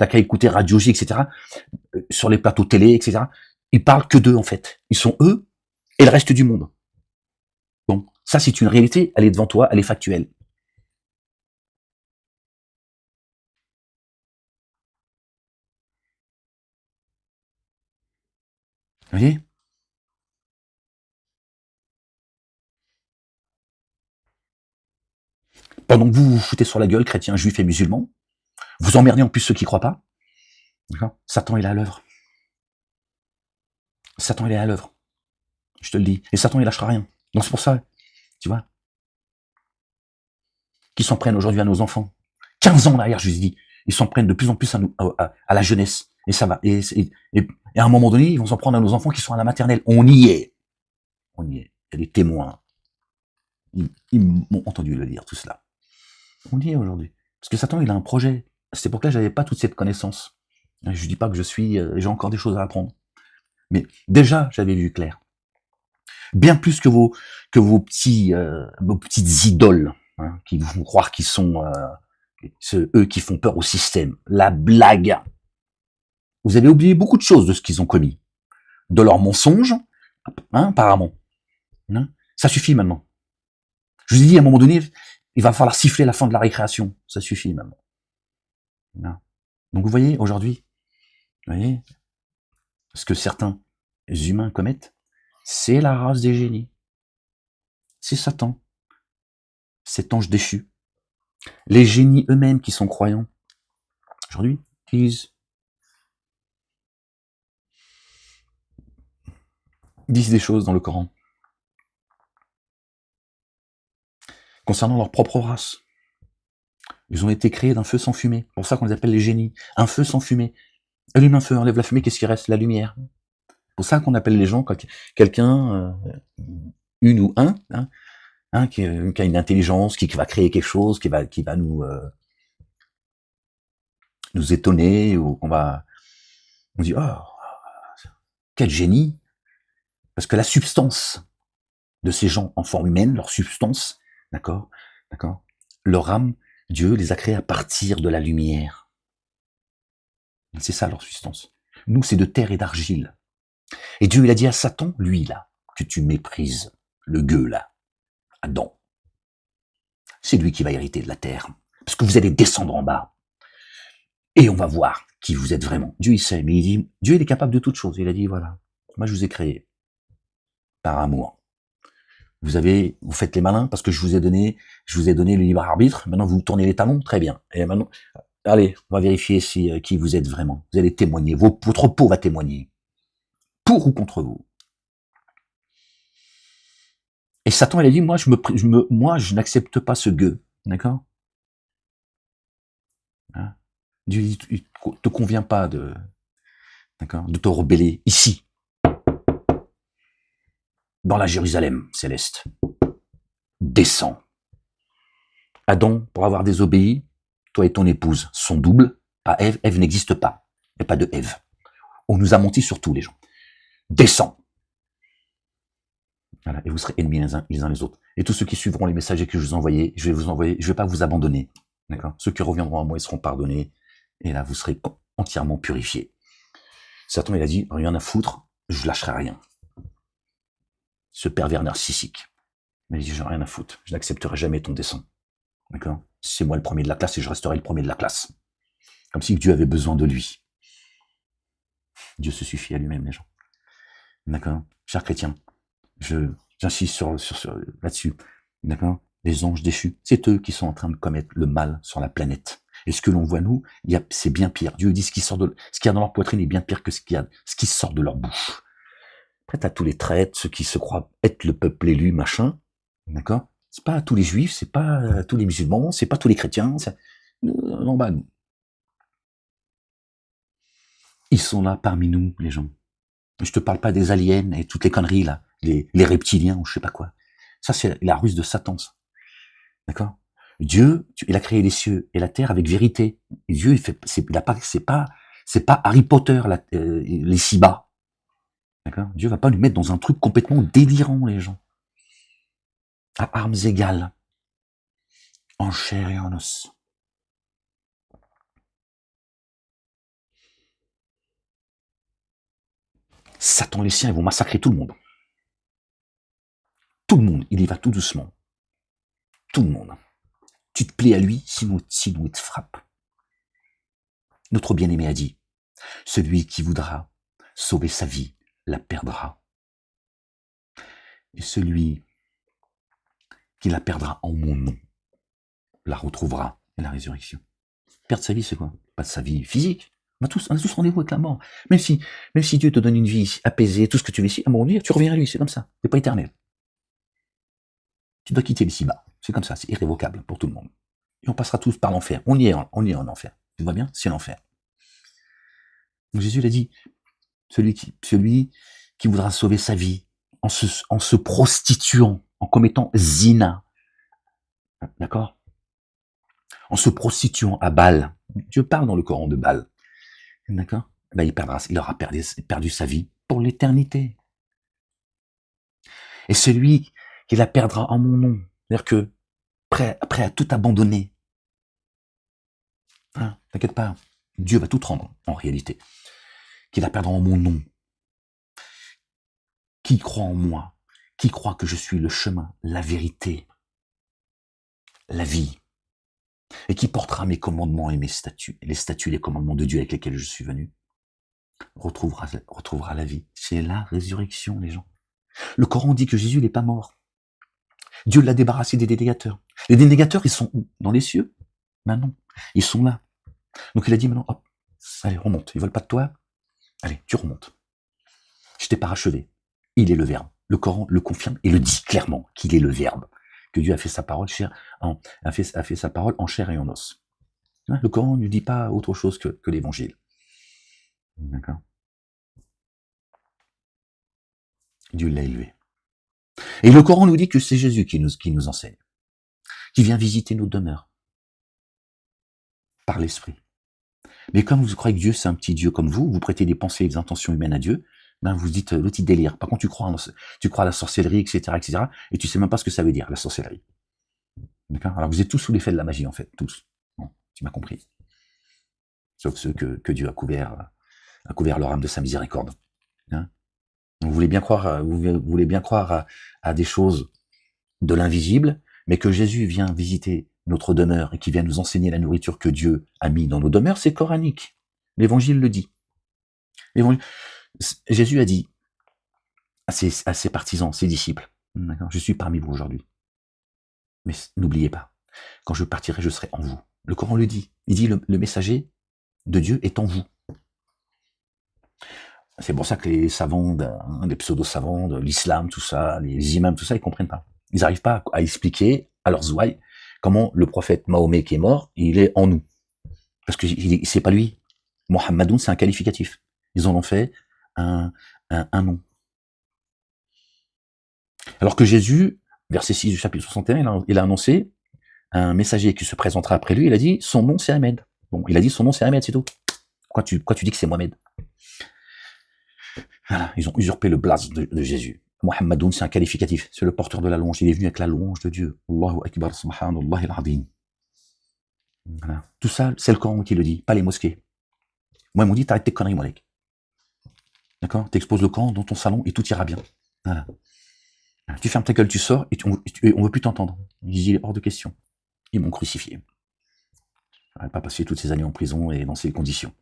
qu'à écouter Radio J, etc. Sur les plateaux télé, etc. Ils parlent que d'eux, en fait. Ils sont eux et le reste du monde. Donc, ça, c'est une réalité, elle est devant toi, elle est factuelle. Vous voyez? Pendant que vous vous foutez sur la gueule, chrétiens, juifs et musulmans, vous emmerdez en plus ceux qui croient pas. Satan, il est à l'œuvre. Satan, il est à l'œuvre. Je te le dis. Et Satan, il lâchera rien. Donc c'est pour ça, tu vois, qu'ils s'en prennent aujourd'hui à nos enfants. 15 ans derrière, je vous dis, ils s'en prennent de plus en plus à la jeunesse. Et ça va. Et à un moment donné, ils vont s'en prendre à nos enfants qui sont à la maternelle. On y est. On y est. Il y a des témoins. Ils m'ont entendu le dire, tout cela. On y est aujourd'hui. Parce que Satan, il a un projet. À cette époque-là, j'avais pas toute cette connaissance. Je dis pas que j'ai encore des choses à apprendre. Mais déjà, j'avais vu clair. Bien plus que vos petites idoles, hein, qui vous font croire qu'ils sont eux qui font peur au système. La blague. Vous avez oublié beaucoup de choses de ce qu'ils ont commis. de leurs mensonges, hein, apparemment. Hein, ça suffit maintenant. Je vous ai dit, à un moment donné, il va falloir siffler la fin de la récréation. Ça suffit maintenant. Hein. Donc vous voyez, aujourd'hui, vous voyez, ce que certains humains commettent, c'est la race des génies. C'est Satan, cet ange déchu. Les génies eux-mêmes qui sont croyants, aujourd'hui, disent des choses dans le Coran concernant leur propre race. Ils ont été créés d'un feu sans fumée. C'est pour ça qu'on les appelle les génies. Un feu sans fumée. Allume un feu, enlève la fumée, qu'est-ce qui reste? La lumière. C'est pour ça qu'on appelle les gens, quand quelqu'un, une ou un qui a une intelligence, qui va créer quelque chose, qui va nous étonner, ou on dit, oh, quel génie! Parce que la substance de ces gens en forme humaine, leur substance, d'accord, leur âme, Dieu les a créés à partir de la lumière. C'est ça leur substance. Nous, c'est de terre et d'argile. Et Dieu, il a dit à Satan, lui là, que tu méprises, le gueux là, Adam. C'est lui qui va hériter de la terre. Parce que vous allez descendre en bas. Et on va voir qui vous êtes vraiment. Dieu, il sait, mais il dit, Dieu, il est capable de toutes choses. Il a dit, voilà, moi je vous ai créé par amour. Vous faites les malins parce que je vous ai donné le libre arbitre. Maintenant, vous tournez les talons, très bien. Et maintenant, allez, on va vérifier qui vous êtes vraiment. Vous allez témoigner. Votre peau va témoigner. Pour ou contre vous. Et Satan, il a dit, moi, je n'accepte pas ce gueux. D'accord? Hein? Dieu, il te convient pas de te rebeller ici, dans la Jérusalem céleste. Descends. Adam, pour avoir désobéi, toi et ton épouse sont doubles. À Ève, Ève n'existe pas. Il n'y a pas de Ève. On nous a menti sur tous les gens. Descends. Voilà, et vous serez ennemis les uns les autres. Et tous ceux qui suivront les messagers que je vous envoyais, je vais pas vous abandonner. D'accord? Ceux qui reviendront à moi, ils seront pardonnés. Et là, vous serez entièrement purifiés. Satan, il a dit, rien à foutre, je lâcherai rien. Ce pervers narcissique. Mais il dit, j'ai rien à foutre, je n'accepterai jamais ton dessein. D'accord? C'est moi le premier de la classe et je resterai le premier de la classe. Comme si Dieu avait besoin de lui. Dieu se suffit à lui-même, les gens. D'accord? Chers chrétiens, j'insiste là-dessus. D'accord? Les anges déchus, c'est eux qui sont en train de commettre le mal sur la planète. Et ce que l'on voit, nous, c'est bien pire. Dieu dit ce qu'il y a dans leur poitrine est bien pire que ce qui sort de leur bouche. Après, t'as tous les traîtres, ceux qui se croient être le peuple élu, machin. D'accord? C'est pas tous les juifs, c'est pas tous les musulmans, c'est pas tous les chrétiens. En bas, nous. Ils sont là parmi nous, les gens. Je te parle pas des aliens et toutes les conneries, là. Les reptiliens ou je sais pas quoi. Ça, c'est la ruse de Satan, ça. D'accord? Dieu, il a créé les cieux et la terre avec vérité. Et Dieu, c'est pas Harry Potter, les si-bas. D'accord? Dieu va pas nous mettre dans un truc complètement délirant, les gens. À armes égales. En chair et en os. Satan et les siens, ils vont massacrer tout le monde. Tout le monde, il y va tout doucement. Tout le monde. Tu te plais à lui, sinon il te frappe. Notre bien-aimé a dit, celui qui voudra sauver sa vie la perdra. Et celui qui la perdra en mon nom la retrouvera à la résurrection. Perdre sa vie, c'est quoi? Pas sa vie physique. On a tous rendez-vous avec la mort. Même si Dieu te donne une vie apaisée, tout ce que tu veux ici, à un moment donné, tu reviens à lui, c'est comme ça. C'est pas éternel. Tu dois quitter l'ici-bas. C'est comme ça, c'est irrévocable pour tout le monde. Et on passera tous par l'enfer. On y est en enfer. Tu vois bien? C'est l'enfer. Donc Jésus l'a dit, celui qui voudra sauver sa vie en se prostituant, en commettant zina, d'accord? En se prostituant à Baal. Dieu parle dans le Coran de Baal. D'accord? Ben, il aura perdu sa vie pour l'éternité. Et celui qui la perdra en mon nom, c'est-à-dire que prêt à tout abandonner, hein, t'inquiète pas, Dieu va tout rendre en réalité, qui la perdra en mon nom. qui croit en moi, qui croit que je suis le chemin, la vérité, la vie, et qui portera mes commandements et mes statuts, les statuts et les commandements de Dieu avec lesquels je suis venu, retrouvera la vie. C'est la résurrection, les gens. Le Coran dit que Jésus n'est pas mort. Dieu l'a débarrassé des dénégateurs. Les dénégateurs, ils sont où? Dans les cieux? Ben non, ils sont là. Donc il a dit maintenant, hop, allez, remonte. Ils veulent pas de toi? Allez, tu remontes. Je t'ai parachevé. Il est le Verbe. Le Coran le confirme et le dit clairement qu'il est le Verbe. Que Dieu a fait sa parole a fait sa parole en chair et en os. Le Coran ne dit pas autre chose que l'Évangile. D'accord? Dieu l'a élevé. Et le Coran nous dit que c'est Jésus qui nous enseigne, qui vient visiter nos demeures par l'Esprit. Mais comme vous croyez que Dieu c'est un petit Dieu comme vous prêtez des pensées et des intentions humaines à Dieu, ben vous dites le petit délire. Par contre, tu crois à la sorcellerie, etc., et tu sais même pas ce que ça veut dire, la sorcellerie. D'accord? Alors vous êtes tous sous l'effet de la magie, en fait, tous. Bon, tu m'as compris. Sauf ceux que Dieu a couvert leur âme de sa miséricorde. Hein? Vous voulez bien croire à des choses de l'invisible, mais que Jésus vient visiter notre demeure et qui vient nous enseigner la nourriture que Dieu a mis dans nos demeures, c'est coranique. L'évangile le dit. Jésus a dit à ses partisans, ses disciples, je suis parmi vous aujourd'hui. Mais n'oubliez pas, quand je partirai, je serai en vous. Le Coran le dit. Il dit le messager de Dieu est en vous. C'est pour ça que les savants, les pseudo-savants de l'islam, tout ça, les imams, tout ça, ils comprennent pas. Ils n'arrivent pas à expliquer à leurs ouailles comment le prophète Mahomet qui est mort, il est en nous. Parce que c'est pas lui. Mohammedoun, c'est un qualificatif. Ils en ont fait un nom. Alors que Jésus, verset 6 du chapitre 61, il a annoncé un messager qui se présentera après lui, il a dit, son nom c'est Ahmed. Bon, il a dit son nom c'est Ahmed, c'est tout. Pourquoi tu dis que c'est Mohamed? Voilà, ils ont usurpé le blaze de Jésus. Mohammedoun, c'est un qualificatif, c'est le porteur de la louange, il est venu avec la louange de Dieu. Allahu Akbar, subhanallah al-azim. Voilà. Tout ça, c'est le Coran qui le dit, pas les mosquées. Moi, ils m'ont dit, t'arrêtes tes conneries, Molek. D'accord? T'exposes le Coran dans ton salon et tout ira bien. Voilà. Tu fermes ta gueule, tu sors et on veut plus t'entendre. Ils disent, il est hors de question. Ils m'ont crucifié. Je n'aurais pas passé toutes ces années en prison et dans ces conditions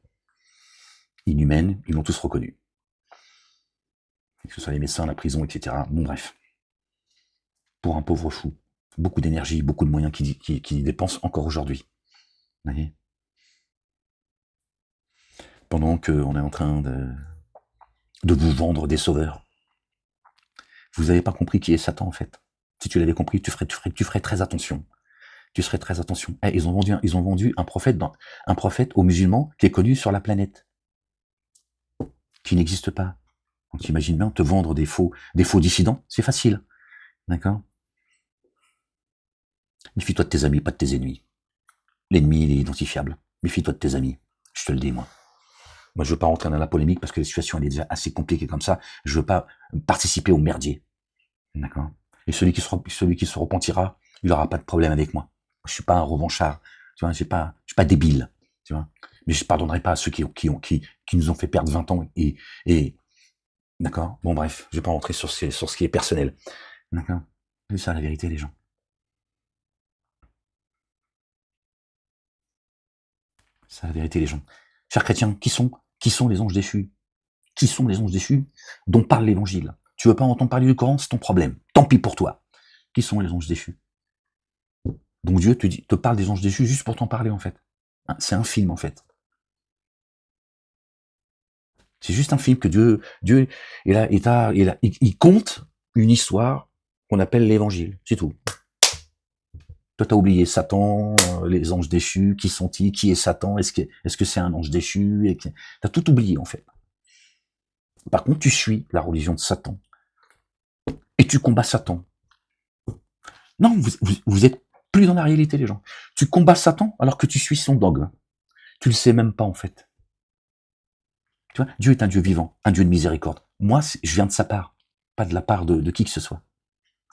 inhumaines, ils l'ont tous reconnu. Que ce soit les médecins, la prison, etc. Bon, bref. Pour un pauvre fou, beaucoup d'énergie, beaucoup de moyens qui dépensent encore aujourd'hui. Vous voyez? Pendant qu'on est en train de vous vendre des sauveurs. Vous n'avez pas compris qui est Satan, en fait. Si tu l'avais compris, tu ferais très attention. Tu serais très attention. Ils ont vendu un prophète aux musulmans qui est connu sur la planète, qui n'existe pas. Donc t'imagines bien, te vendre des faux dissidents, c'est facile. D'accord? Méfie-toi de tes amis, pas de tes ennemis. L'ennemi, il est identifiable. Méfie-toi de tes amis. Je te le dis, moi. Moi, je veux pas rentrer dans la polémique parce que la situation, elle est déjà assez compliquée comme ça. Je veux pas participer au merdier. D'accord? Et celui qui se repentira, il aura pas de problème avec moi. Je suis pas un revanchard. Tu vois, je suis pas débile. Tu vois? Mais je pardonnerai pas à ceux qui nous ont fait perdre 20 ans et d'accord? Bon, bref, je vais pas rentrer sur ce qui est personnel. D'accord? C'est ça la vérité, les gens. C'est la vérité, les gens. Chers chrétiens, qui sont les anges déchus? Qui sont les anges déchus dont parle l'évangile? Tu veux pas entendre parler du Coran, c'est ton problème. Tant pis pour toi. Qui sont les anges déchus? Donc Dieu te parle des anges déchus juste pour t'en parler, en fait. C'est un film, en fait. C'est juste un film que Dieu il compte une histoire qu'on appelle l'évangile. C'est tout. Toi, t'as oublié Satan, les anges déchus, qui sont-ils, qui est Satan, est-ce que c'est un ange déchu? T'as tout oublié, en fait. Par contre, tu suis la religion de Satan. Et tu combats Satan. Non, vous êtes plus dans la réalité, les gens. Tu combats Satan alors que tu suis son dogme. Tu le sais même pas, en fait. Tu vois, Dieu est un Dieu vivant, un Dieu de miséricorde. Moi, je viens de sa part, pas de la part de qui que ce soit.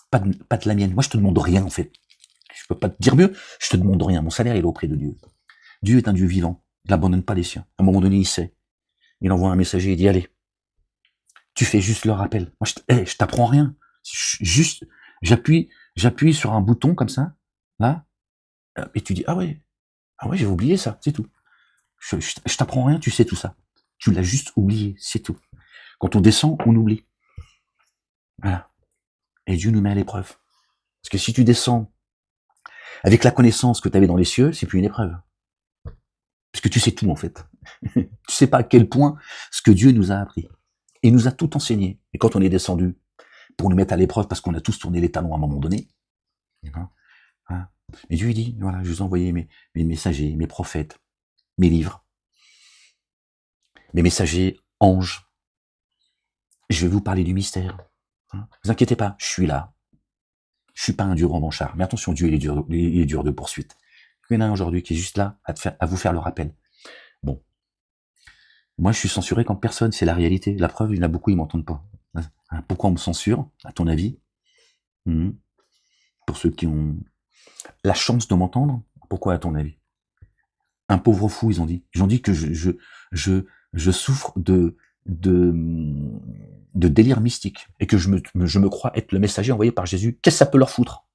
Pas de la mienne. Moi, je te demande rien, en fait. Je peux pas te dire mieux, je te demande rien. Mon salaire, il est auprès de Dieu. Dieu est un Dieu vivant. Il n'abandonne pas les siens. À un moment donné, il sait. Il envoie un messager, il dit, allez, Tu fais juste le rappel. Moi, je t'apprends rien. Juste, j'appuie sur un bouton comme ça, là, et tu dis, ah ouais, j'ai oublié ça, c'est tout. Je t'apprends rien, tu sais tout ça. Tu l'as juste oublié, c'est tout. Quand on descend, on oublie. Voilà. Et Dieu nous met à l'épreuve. Parce que si tu descends avec la connaissance que tu avais dans les cieux, c'est plus une épreuve. Parce que tu sais tout, en fait. Tu sais pas à quel point ce que Dieu nous a appris. Et il nous a tout enseigné. Et quand on est descendu pour nous mettre à l'épreuve parce qu'on a tous tourné les talons à un moment donné, hein, et Dieu dit, voilà, je vous ai envoyé mes messagers, mes prophètes, mes livres, mes messagers anges. Je vais vous parler du mystère. Ne vous inquiétez pas, je suis là. Je suis pas un Dieu revanchard. Mais attention, Dieu, il est dur de poursuite. Il y en a un aujourd'hui qui est juste là à vous faire le rappel. Bon. Moi, je suis censuré comme personne, c'est la réalité. La preuve, il y en a beaucoup, ils m'entendent pas. Pourquoi on me censure, à ton avis? Pour ceux qui ont la chance de m'entendre, pourquoi à ton avis? Un pauvre fou, ils ont dit. Ils ont dit que je souffre de délire mystique et que je me crois être le messager envoyé par Jésus. Qu'est-ce que ça peut leur foutre?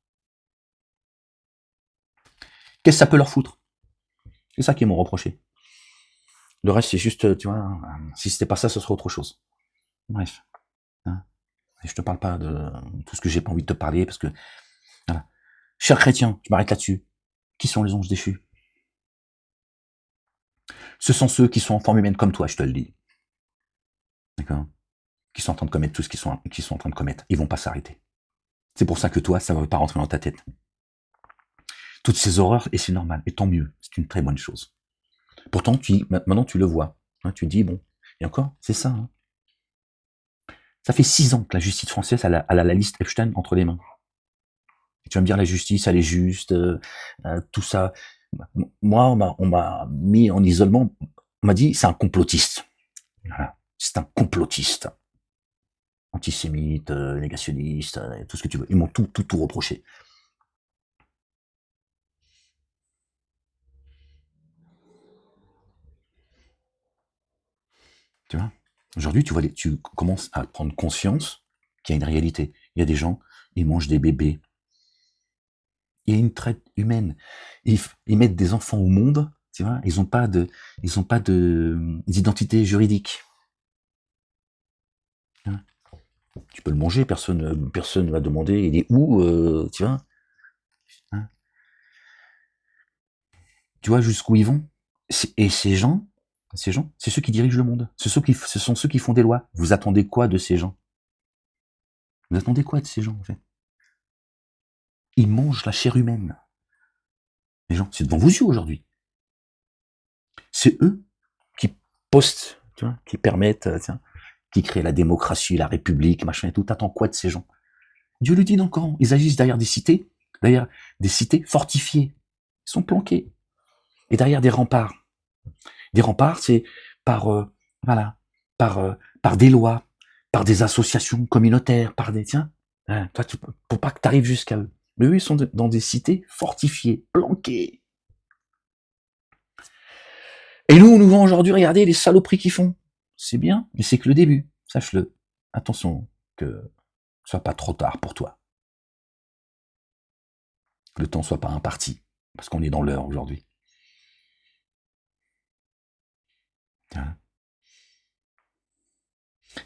Qu'est-ce que ça peut leur foutre? C'est ça qu'ils m'ont reproché. Le reste, c'est juste, tu vois, si c'était pas ça, ce serait autre chose. Bref. Et je te parle pas de tout ce que j'ai pas envie de te parler, parce que, voilà. Chers chrétiens, je m'arrête là-dessus. Qui sont les anges déchus? Ce sont ceux qui sont en forme humaine comme toi, je te le dis. D'accord? Qui sont en train de commettre tout ce qu'ils sont en train de commettre. Ils vont pas s'arrêter. C'est pour ça que toi, ça va pas rentrer dans ta tête. Toutes ces horreurs, et c'est normal, et tant mieux, c'est une très bonne chose. Pourtant, maintenant tu le vois. Hein, tu dis, bon, et encore, c'est ça. Hein. Ça fait 6 ans que la justice française elle a la liste Epstein entre les mains. Et tu vas me dire, la justice, elle est juste, tout ça. Moi, on m'a mis en isolement, on m'a dit, c'est un complotiste. Voilà. C'est un complotiste. Antisémite, négationniste, tout ce que tu veux. Ils m'ont tout reproché. Tu vois? Aujourd'hui, tu commences à prendre conscience qu'il y a une réalité. Il y a des gens, ils mangent des bébés. Il y a une traite humaine. Ils mettent des enfants au monde, tu vois, ils ont pas d'identité juridique. Hein. Tu peux le manger, personne va demander, il est où, tu vois. Hein. Tu vois jusqu'où ils vont. Et ces gens, c'est ceux qui dirigent le monde. Ce sont ceux qui font des lois. Vous attendez quoi de ces gens? Vous attendez quoi de ces gens, en fait? Ils mangent la chair humaine. Les gens, c'est devant vos yeux aujourd'hui. C'est eux qui postent, tu vois, qui permettent, qui créent la démocratie, la république, machin et tout. T'attends quoi de ces gens? Dieu le dit dans le Coran. Ils agissent derrière des cités fortifiées. Ils sont planqués. Et derrière des remparts. Des remparts, c'est par des lois, par des associations communautaires, par des toi, pour pas que tu arrives jusqu'à eux. Mais eux, ils sont dans des cités fortifiées, planquées. Et nous, on nous vend aujourd'hui, regardez les saloperies qu'ils font. C'est bien, mais c'est que le début, sache-le. Attention, que ce soit pas trop tard pour toi. Que le temps soit pas imparti, parce qu'on est dans l'heure aujourd'hui.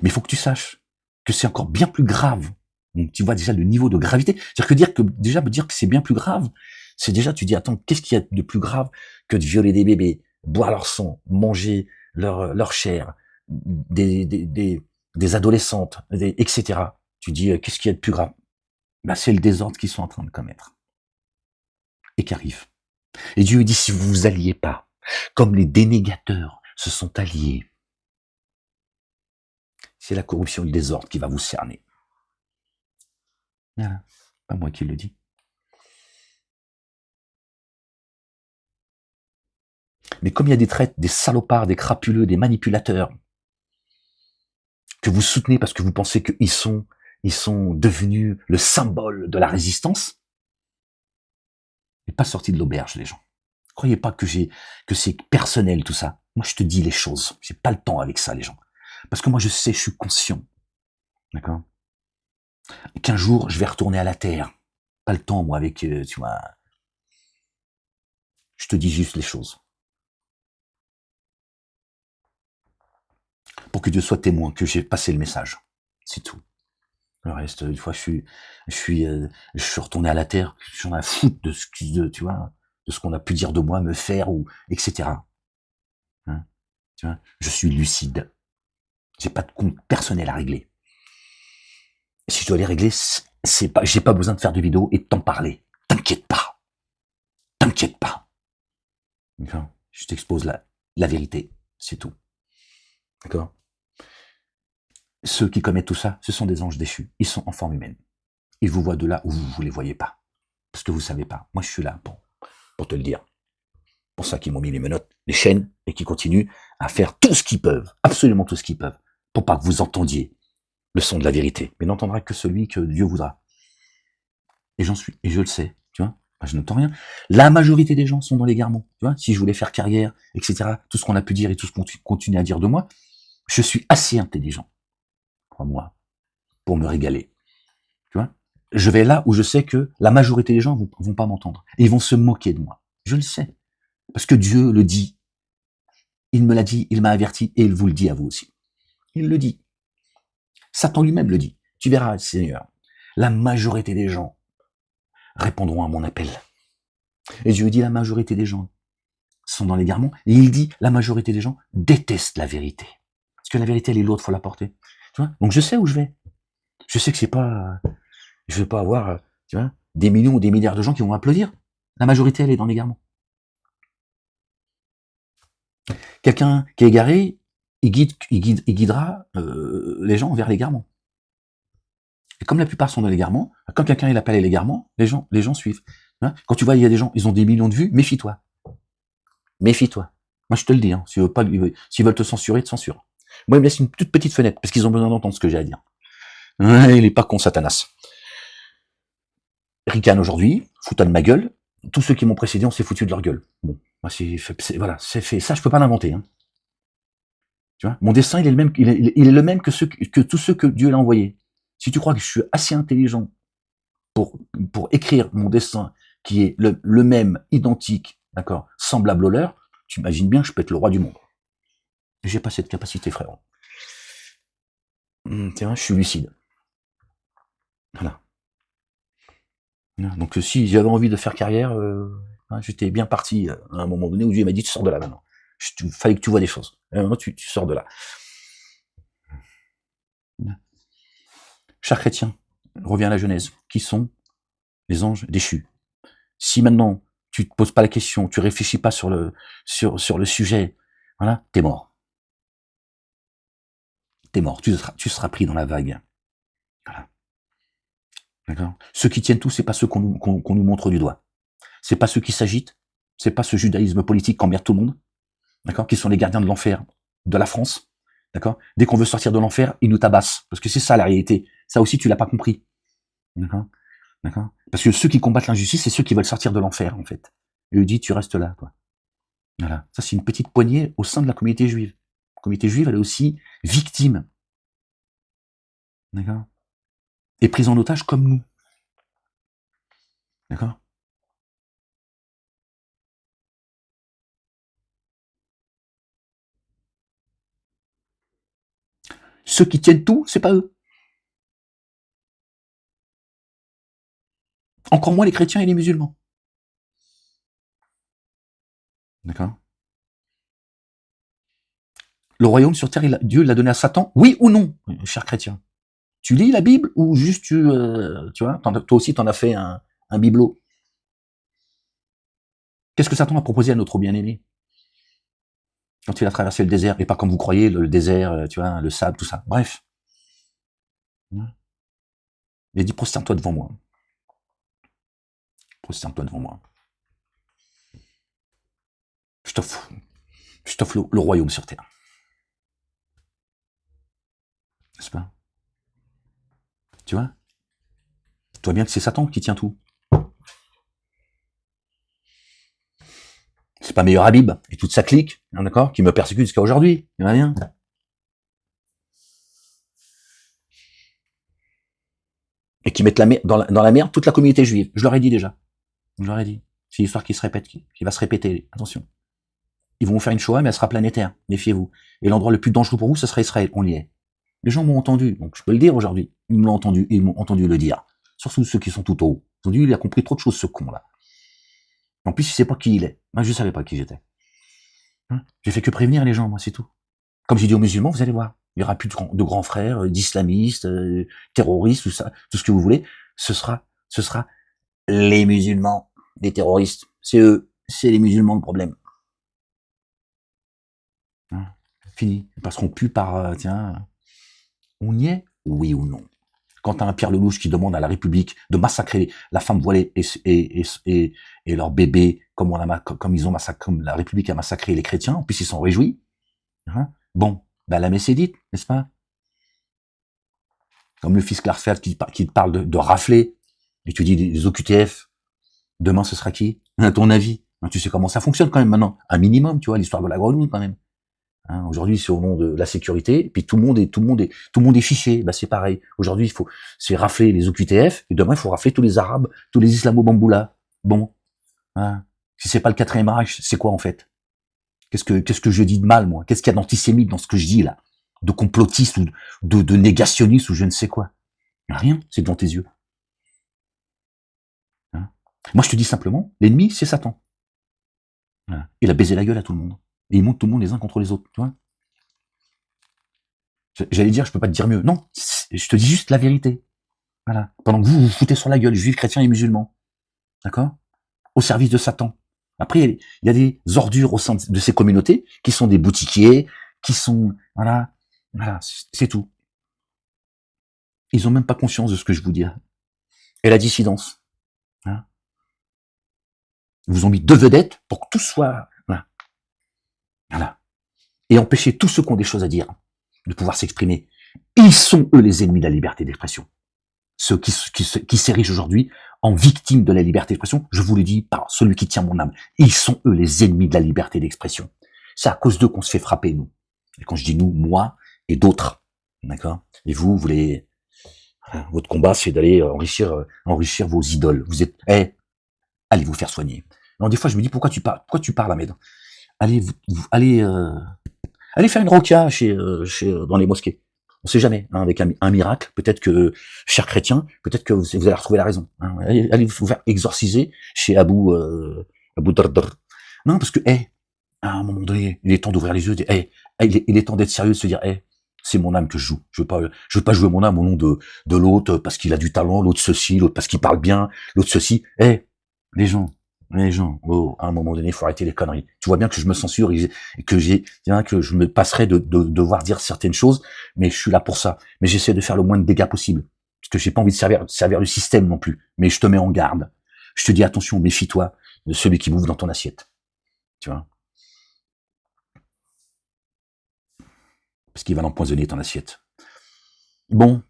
Mais il faut que tu saches que c'est encore bien plus grave. Donc tu vois déjà le niveau de gravité. C'est-à-dire que déjà me dire que c'est bien plus grave, c'est déjà, tu dis, attends, qu'est-ce qu'il y a de plus grave que de violer des bébés, boire leur sang, manger leur chair, des adolescentes, etc. Tu dis, qu'est-ce qu'il y a de plus grave? Ben, c'est le désordre qu'ils sont en train de commettre. Et qui arrive. Et Dieu dit, si vous vous alliez pas, comme les dénégateurs se sont alliés, c'est la corruption et le désordre qui va vous cerner. Voilà, pas moi qui le dis. Mais comme il y a des traites, des salopards, des crapuleux, des manipulateurs, que vous soutenez parce que vous pensez qu'ils sont devenus le symbole de la résistance, n'est pas sorti de l'auberge, les gens. Croyez pas que c'est personnel tout ça. Moi, je te dis les choses. J'ai pas le temps avec ça, les gens. Parce que moi, je sais, je suis conscient. D'accord? Qu'un jour, je vais retourner à la terre. Pas le temps, moi, avec, tu vois. Je te dis juste les choses. Pour que Dieu soit témoin que j'ai passé le message. C'est tout. Le reste, une fois, je suis retourné à la terre. J'en ai à foutre de ce tu vois, de ce qu'on a pu dire de moi, me faire ou etc. Hein, tu vois, je suis lucide. J'ai pas de compte personnel à régler. Si je dois les régler, c'est pas, j'ai pas besoin de faire de vidéo et de t'en parler. T'inquiète pas. T'inquiète pas. D'accord? Je t'expose la vérité. C'est tout. D'accord? Ceux qui commettent tout ça, ce sont des anges déchus. Ils sont en forme humaine. Ils vous voient de là où vous les voyez pas. Parce que vous savez pas. Moi, je suis là pour te le dire. Pour ça qu'ils m'ont mis les menottes, les chaînes, et qui continuent à faire tout ce qu'ils peuvent, absolument tout ce qu'ils peuvent, pour pas que vous entendiez le son de la vérité. Mais n'entendra que celui que Dieu voudra. Et j'en suis, et je le sais, tu vois. Je n'entends rien. La majorité des gens sont dans l'égarement, tu vois. Si je voulais faire carrière, etc., tout ce qu'on a pu dire et tout ce qu'on continue à dire de moi, je suis assez intelligent, crois-moi, pour me régaler, tu vois. Je vais là où je sais que la majorité des gens vont pas m'entendre. Et ils vont se moquer de moi. Je le sais. Parce que Dieu le dit. Il me l'a dit, il m'a averti, et il vous le dit à vous aussi. Il le dit. Satan lui-même le dit. Tu verras, Seigneur, la majorité des gens répondront à mon appel. Et Dieu dit, la majorité des gens sont dans l'égarement, et il dit, la majorité des gens détestent la vérité. Parce que la vérité, elle est lourde, faut la porter. Tu vois? Donc je sais où je vais. Je sais que c'est pas, je vais pas avoir, tu vois, des millions ou des milliards de gens qui vont m'applaudir. La majorité, elle est dans l'égarement. Quelqu'un qui est égaré, il guidera les gens vers l'égarement. Et comme la plupart sont dans l'égarement, quand quelqu'un il appelle à l'égarement, les gens suivent. Hein, quand tu vois, il y a des gens, ils ont des millions de vues, méfie-toi. Méfie-toi. Moi, je te le dis, hein, s'ils veulent te censurer, te censure. Moi, ils me laissent une toute petite fenêtre, parce qu'ils ont besoin d'entendre ce que j'ai à dire. Ouais, il est pas con, Satanas. Ricane aujourd'hui, foutant de ma gueule. Tous ceux qui m'ont précédé, on s'est foutu de leur gueule. Bon, moi, voilà, c'est fait. Ça, je peux pas l'inventer. Hein. Tu vois, mon destin, il est le même, il est le même que tous ceux que Dieu l'a envoyés. Si tu crois que je suis assez intelligent pour écrire mon destin qui est le même, identique, d'accord, semblable au leur, tu imagines bien que je peux être le roi du monde. J'ai pas cette capacité, frérot. Tu vois, je suis lucide. Voilà. Donc si j'avais envie de faire carrière, j'étais bien parti à un moment donné où Dieu m'a dit tu sors de là maintenant. Il fallait que tu vois des choses. Et maintenant tu sors de là. Cher chrétien, reviens à la Genèse. Qui sont les anges déchus? Si maintenant tu te poses pas la question, tu réfléchis pas sur le sujet, voilà, t'es mort. T'es mort. Tu seras pris dans la vague. Voilà. D'accord. Ceux qui tiennent tout, c'est pas ceux qu'on nous montre du doigt. C'est pas ceux qui s'agitent. C'est pas ce judaïsme politique qu'emmerde tout le monde. D'accord. Qui sont les gardiens de l'enfer de la France. D'accord. Dès qu'on veut sortir de l'enfer, ils nous tabassent. Parce que c'est ça la réalité. Ça aussi, tu l'as pas compris. D'accord. D'accord. Parce que ceux qui combattent l'injustice, c'est ceux qui veulent sortir de l'enfer, en fait. Et lui dit, tu restes là, quoi. Voilà. Ça, c'est une petite poignée au sein de la communauté juive. La communauté juive, elle est aussi victime. D'accord. Et prise en otage comme nous. D'accord. Ceux qui tiennent tout, c'est pas eux. Encore moins les chrétiens et les musulmans. D'accord. Le royaume sur terre, Dieu l'a donné à Satan, oui ou non, cher chrétien? Tu lis la Bible ou juste tu vois, toi aussi t'en as fait un bibelot? Qu'est-ce que Satan a proposé à notre bien-aimé quand il a traversé le désert, et pas comme vous croyez, le désert, tu vois, le sable, tout ça. Bref. Il a dit, prosterne-toi devant moi. Prosterne-toi devant moi. Je t'offre le royaume sur terre. N'est-ce pas? Tu vois? Tu vois bien que c'est Satan qui tient tout. C'est pas meilleur Habib et toute sa clique, hein, d'accord, qui me persécute jusqu'à aujourd'hui. Il n'y en a rien. et qui mettent dans la merde toute la communauté juive. Je leur ai dit déjà. Je leur ai dit. C'est une histoire qui se répète, qui va se répéter. Attention. Ils vont vous faire une Shoah, mais elle sera planétaire. Méfiez-vous. Et l'endroit le plus dangereux pour vous, ce sera Israël. On y est. Les gens m'ont entendu, donc je peux le dire aujourd'hui. Ils m'ont entendu le dire. Surtout ceux qui sont tout haut. Ils ont dit, il a compris trop de choses, ce con-là. En plus, il sait pas qui il est. Moi, je savais pas qui j'étais. J'ai fait que prévenir les gens, moi, c'est tout. Comme j'ai dit aux musulmans, vous allez voir. Il y aura plus de grands frères, d'islamistes, terroristes, tout ça, tout ce que vous voulez. Ce sera les musulmans, les terroristes. C'est eux, c'est les musulmans le problème. Fini. Ils passeront plus par, tiens, on y est, oui ou non. Quand t'as un Pierre Lelouch qui demande à la République de massacrer la femme voilée et leurs bébés, comme la République a massacré les chrétiens, en plus ils s'en réjouissent. Bon, la messe est dite, n'est-ce pas? Comme le fils Klarfeld qui te parle de rafler, et tu dis les OQTF, demain ce sera qui? À ton avis? Tu sais comment ça fonctionne quand même maintenant, un minimum, tu vois, l'histoire de la grenouille quand même. Aujourd'hui, c'est au nom de la sécurité, et puis tout le monde est fiché. C'est pareil. Aujourd'hui, c'est rafler les OQTF, et demain, il faut rafler tous les Arabes, tous les Islamo-Bamboulas. Bon, si c'est pas le 4e Reich, c'est quoi en fait? Qu'est-ce que je dis de mal, moi? Qu'est-ce qu'il y a d'antisémite dans ce que je dis là? De complotiste ou de négationniste ou je ne sais quoi? Rien, c'est devant tes yeux. Moi, je te dis simplement, l'ennemi, c'est Satan. Il a baisé la gueule à tout le monde. Et il monte tout le monde les uns contre les autres, tu vois. J'allais dire, je peux pas te dire mieux. Non, je te dis juste la vérité. Voilà. Pendant que vous foutez sur la gueule, juifs, chrétiens et musulmans. D'accord? Au service de Satan. Après, il y a des ordures au sein de ces communautés qui sont des boutiquiers, qui sont, voilà, c'est tout. Ils ont même pas conscience de ce que je vous dis. Et la dissidence. Ils vous ont mis 2 vedettes pour que tout soit, voilà. Et empêcher tous ceux qui ont des choses à dire de pouvoir s'exprimer. Ils sont, eux, les ennemis de la liberté d'expression. Ceux qui s'érigent aujourd'hui en victimes de la liberté d'expression, je vous le dis par celui qui tient mon âme. Ils sont, eux, les ennemis de la liberté d'expression. C'est à cause d'eux qu'on se fait frapper, nous. Et quand je dis nous, moi et d'autres. D'accord? Et vous voulez... Votre combat, c'est d'aller enrichir vos idoles. Vous êtes... allez vous faire soigner. Alors, des fois, je me dis, pourquoi tu parles, Ahmed? Allez faire une roquia dans les mosquées. On sait jamais, avec un miracle, peut-être que, cher chrétien, peut-être que vous allez retrouver la raison. Allez vous faire exorciser chez Abu Dardar. Non, parce que, à un moment donné, il est temps d'ouvrir les yeux, il est temps d'être sérieux, de se dire, c'est mon âme que je joue. Je veux pas jouer mon âme au nom de l'autre parce qu'il a du talent, l'autre ceci, l'autre parce qu'il parle bien, l'autre ceci. Les gens, à un moment donné, il faut arrêter les conneries. Tu vois bien que je me censure et que je me passerai de devoir dire certaines choses, mais je suis là pour ça. Mais j'essaie de faire le moins de dégâts possible. Parce que j'ai pas envie de servir le système non plus. Mais je te mets en garde. Je te dis attention, méfie-toi de celui qui bouffe dans ton assiette. Tu vois? Parce qu'il va l'empoisonner ton assiette. Bon,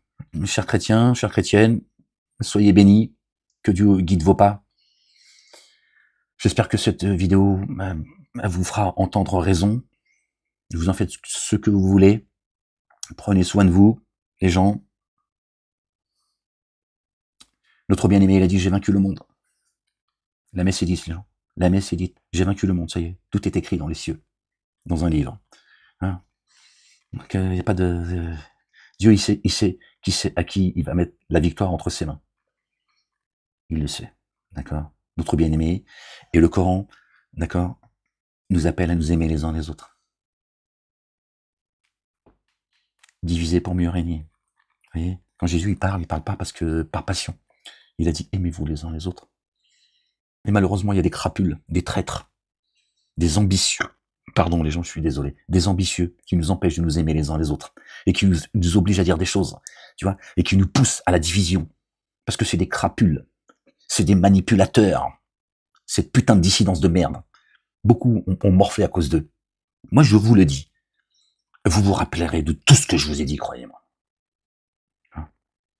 chers chrétiens, chères chrétiennes, soyez bénis. Que Dieu guide vos pas. J'espère que cette vidéo vous fera entendre raison. Vous en faites ce que vous voulez. Prenez soin de vous, les gens. Notre bien-aimé, il a dit, j'ai vaincu le monde. La messe est dite, les gens. La messe est dite. J'ai vaincu le monde, ça y est. Tout est écrit dans les cieux. Dans un livre. Donc, il n'y a pas de... Dieu, il sait à qui il va mettre la victoire entre ses mains. Il le sait. D'accord? Notre bien-aimé. Et le Coran, d'accord, nous appelle à nous aimer les uns les autres. Diviser pour mieux régner. Vous voyez? Quand Jésus, il parle pas parce que, par passion. Il a dit, aimez-vous les uns les autres. Et malheureusement, il y a des crapules, des traîtres, des ambitieux. Pardon, les gens, je suis désolé. Des ambitieux qui nous empêchent de nous aimer les uns les autres. Et qui nous obligent à dire des choses. Tu vois? Et qui nous poussent à la division. Parce que c'est des crapules. C'est des manipulateurs. Cette putain de dissidence de merde. Beaucoup ont morflé à cause d'eux. Moi, je vous le dis. Vous vous rappellerez de tout ce que je vous ai dit, croyez-moi.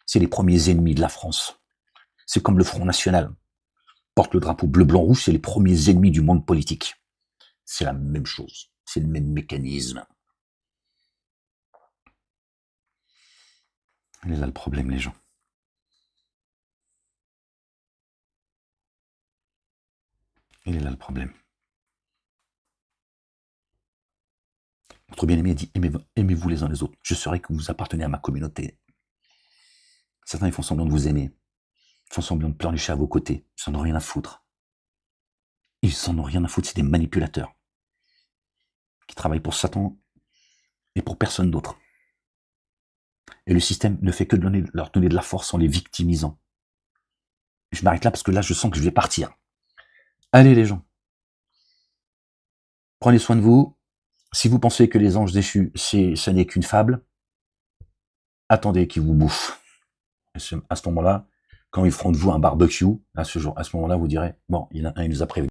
C'est les premiers ennemis de la France. C'est comme le Front National. Porte le drapeau bleu, blanc, rouge, c'est les premiers ennemis du monde politique. C'est la même chose. C'est le même mécanisme. Il est là le problème, les gens. Il est là le problème. Votre bien-aimé dit, aimez-vous les uns les autres. Je saurai que vous appartenez à ma communauté. Certains, ils font semblant de vous aimer. Ils font semblant de pleurnicher à vos côtés. Ils n'en ont rien à foutre. Ils s'en ont rien à foutre, c'est des manipulateurs. Qui travaillent pour Satan et pour personne d'autre. Et le système ne fait que leur donner de la force en les victimisant. Je m'arrête là parce que là, je sens que je vais partir. Allez les gens. Prenez soin de vous. Si vous pensez que les anges déchus, ce n'est qu'une fable, attendez qu'ils vous bouffent. À ce moment-là, quand ils feront de vous un barbecue, à ce moment-là, vous direz, bon, il y en a un, il nous a prévenu.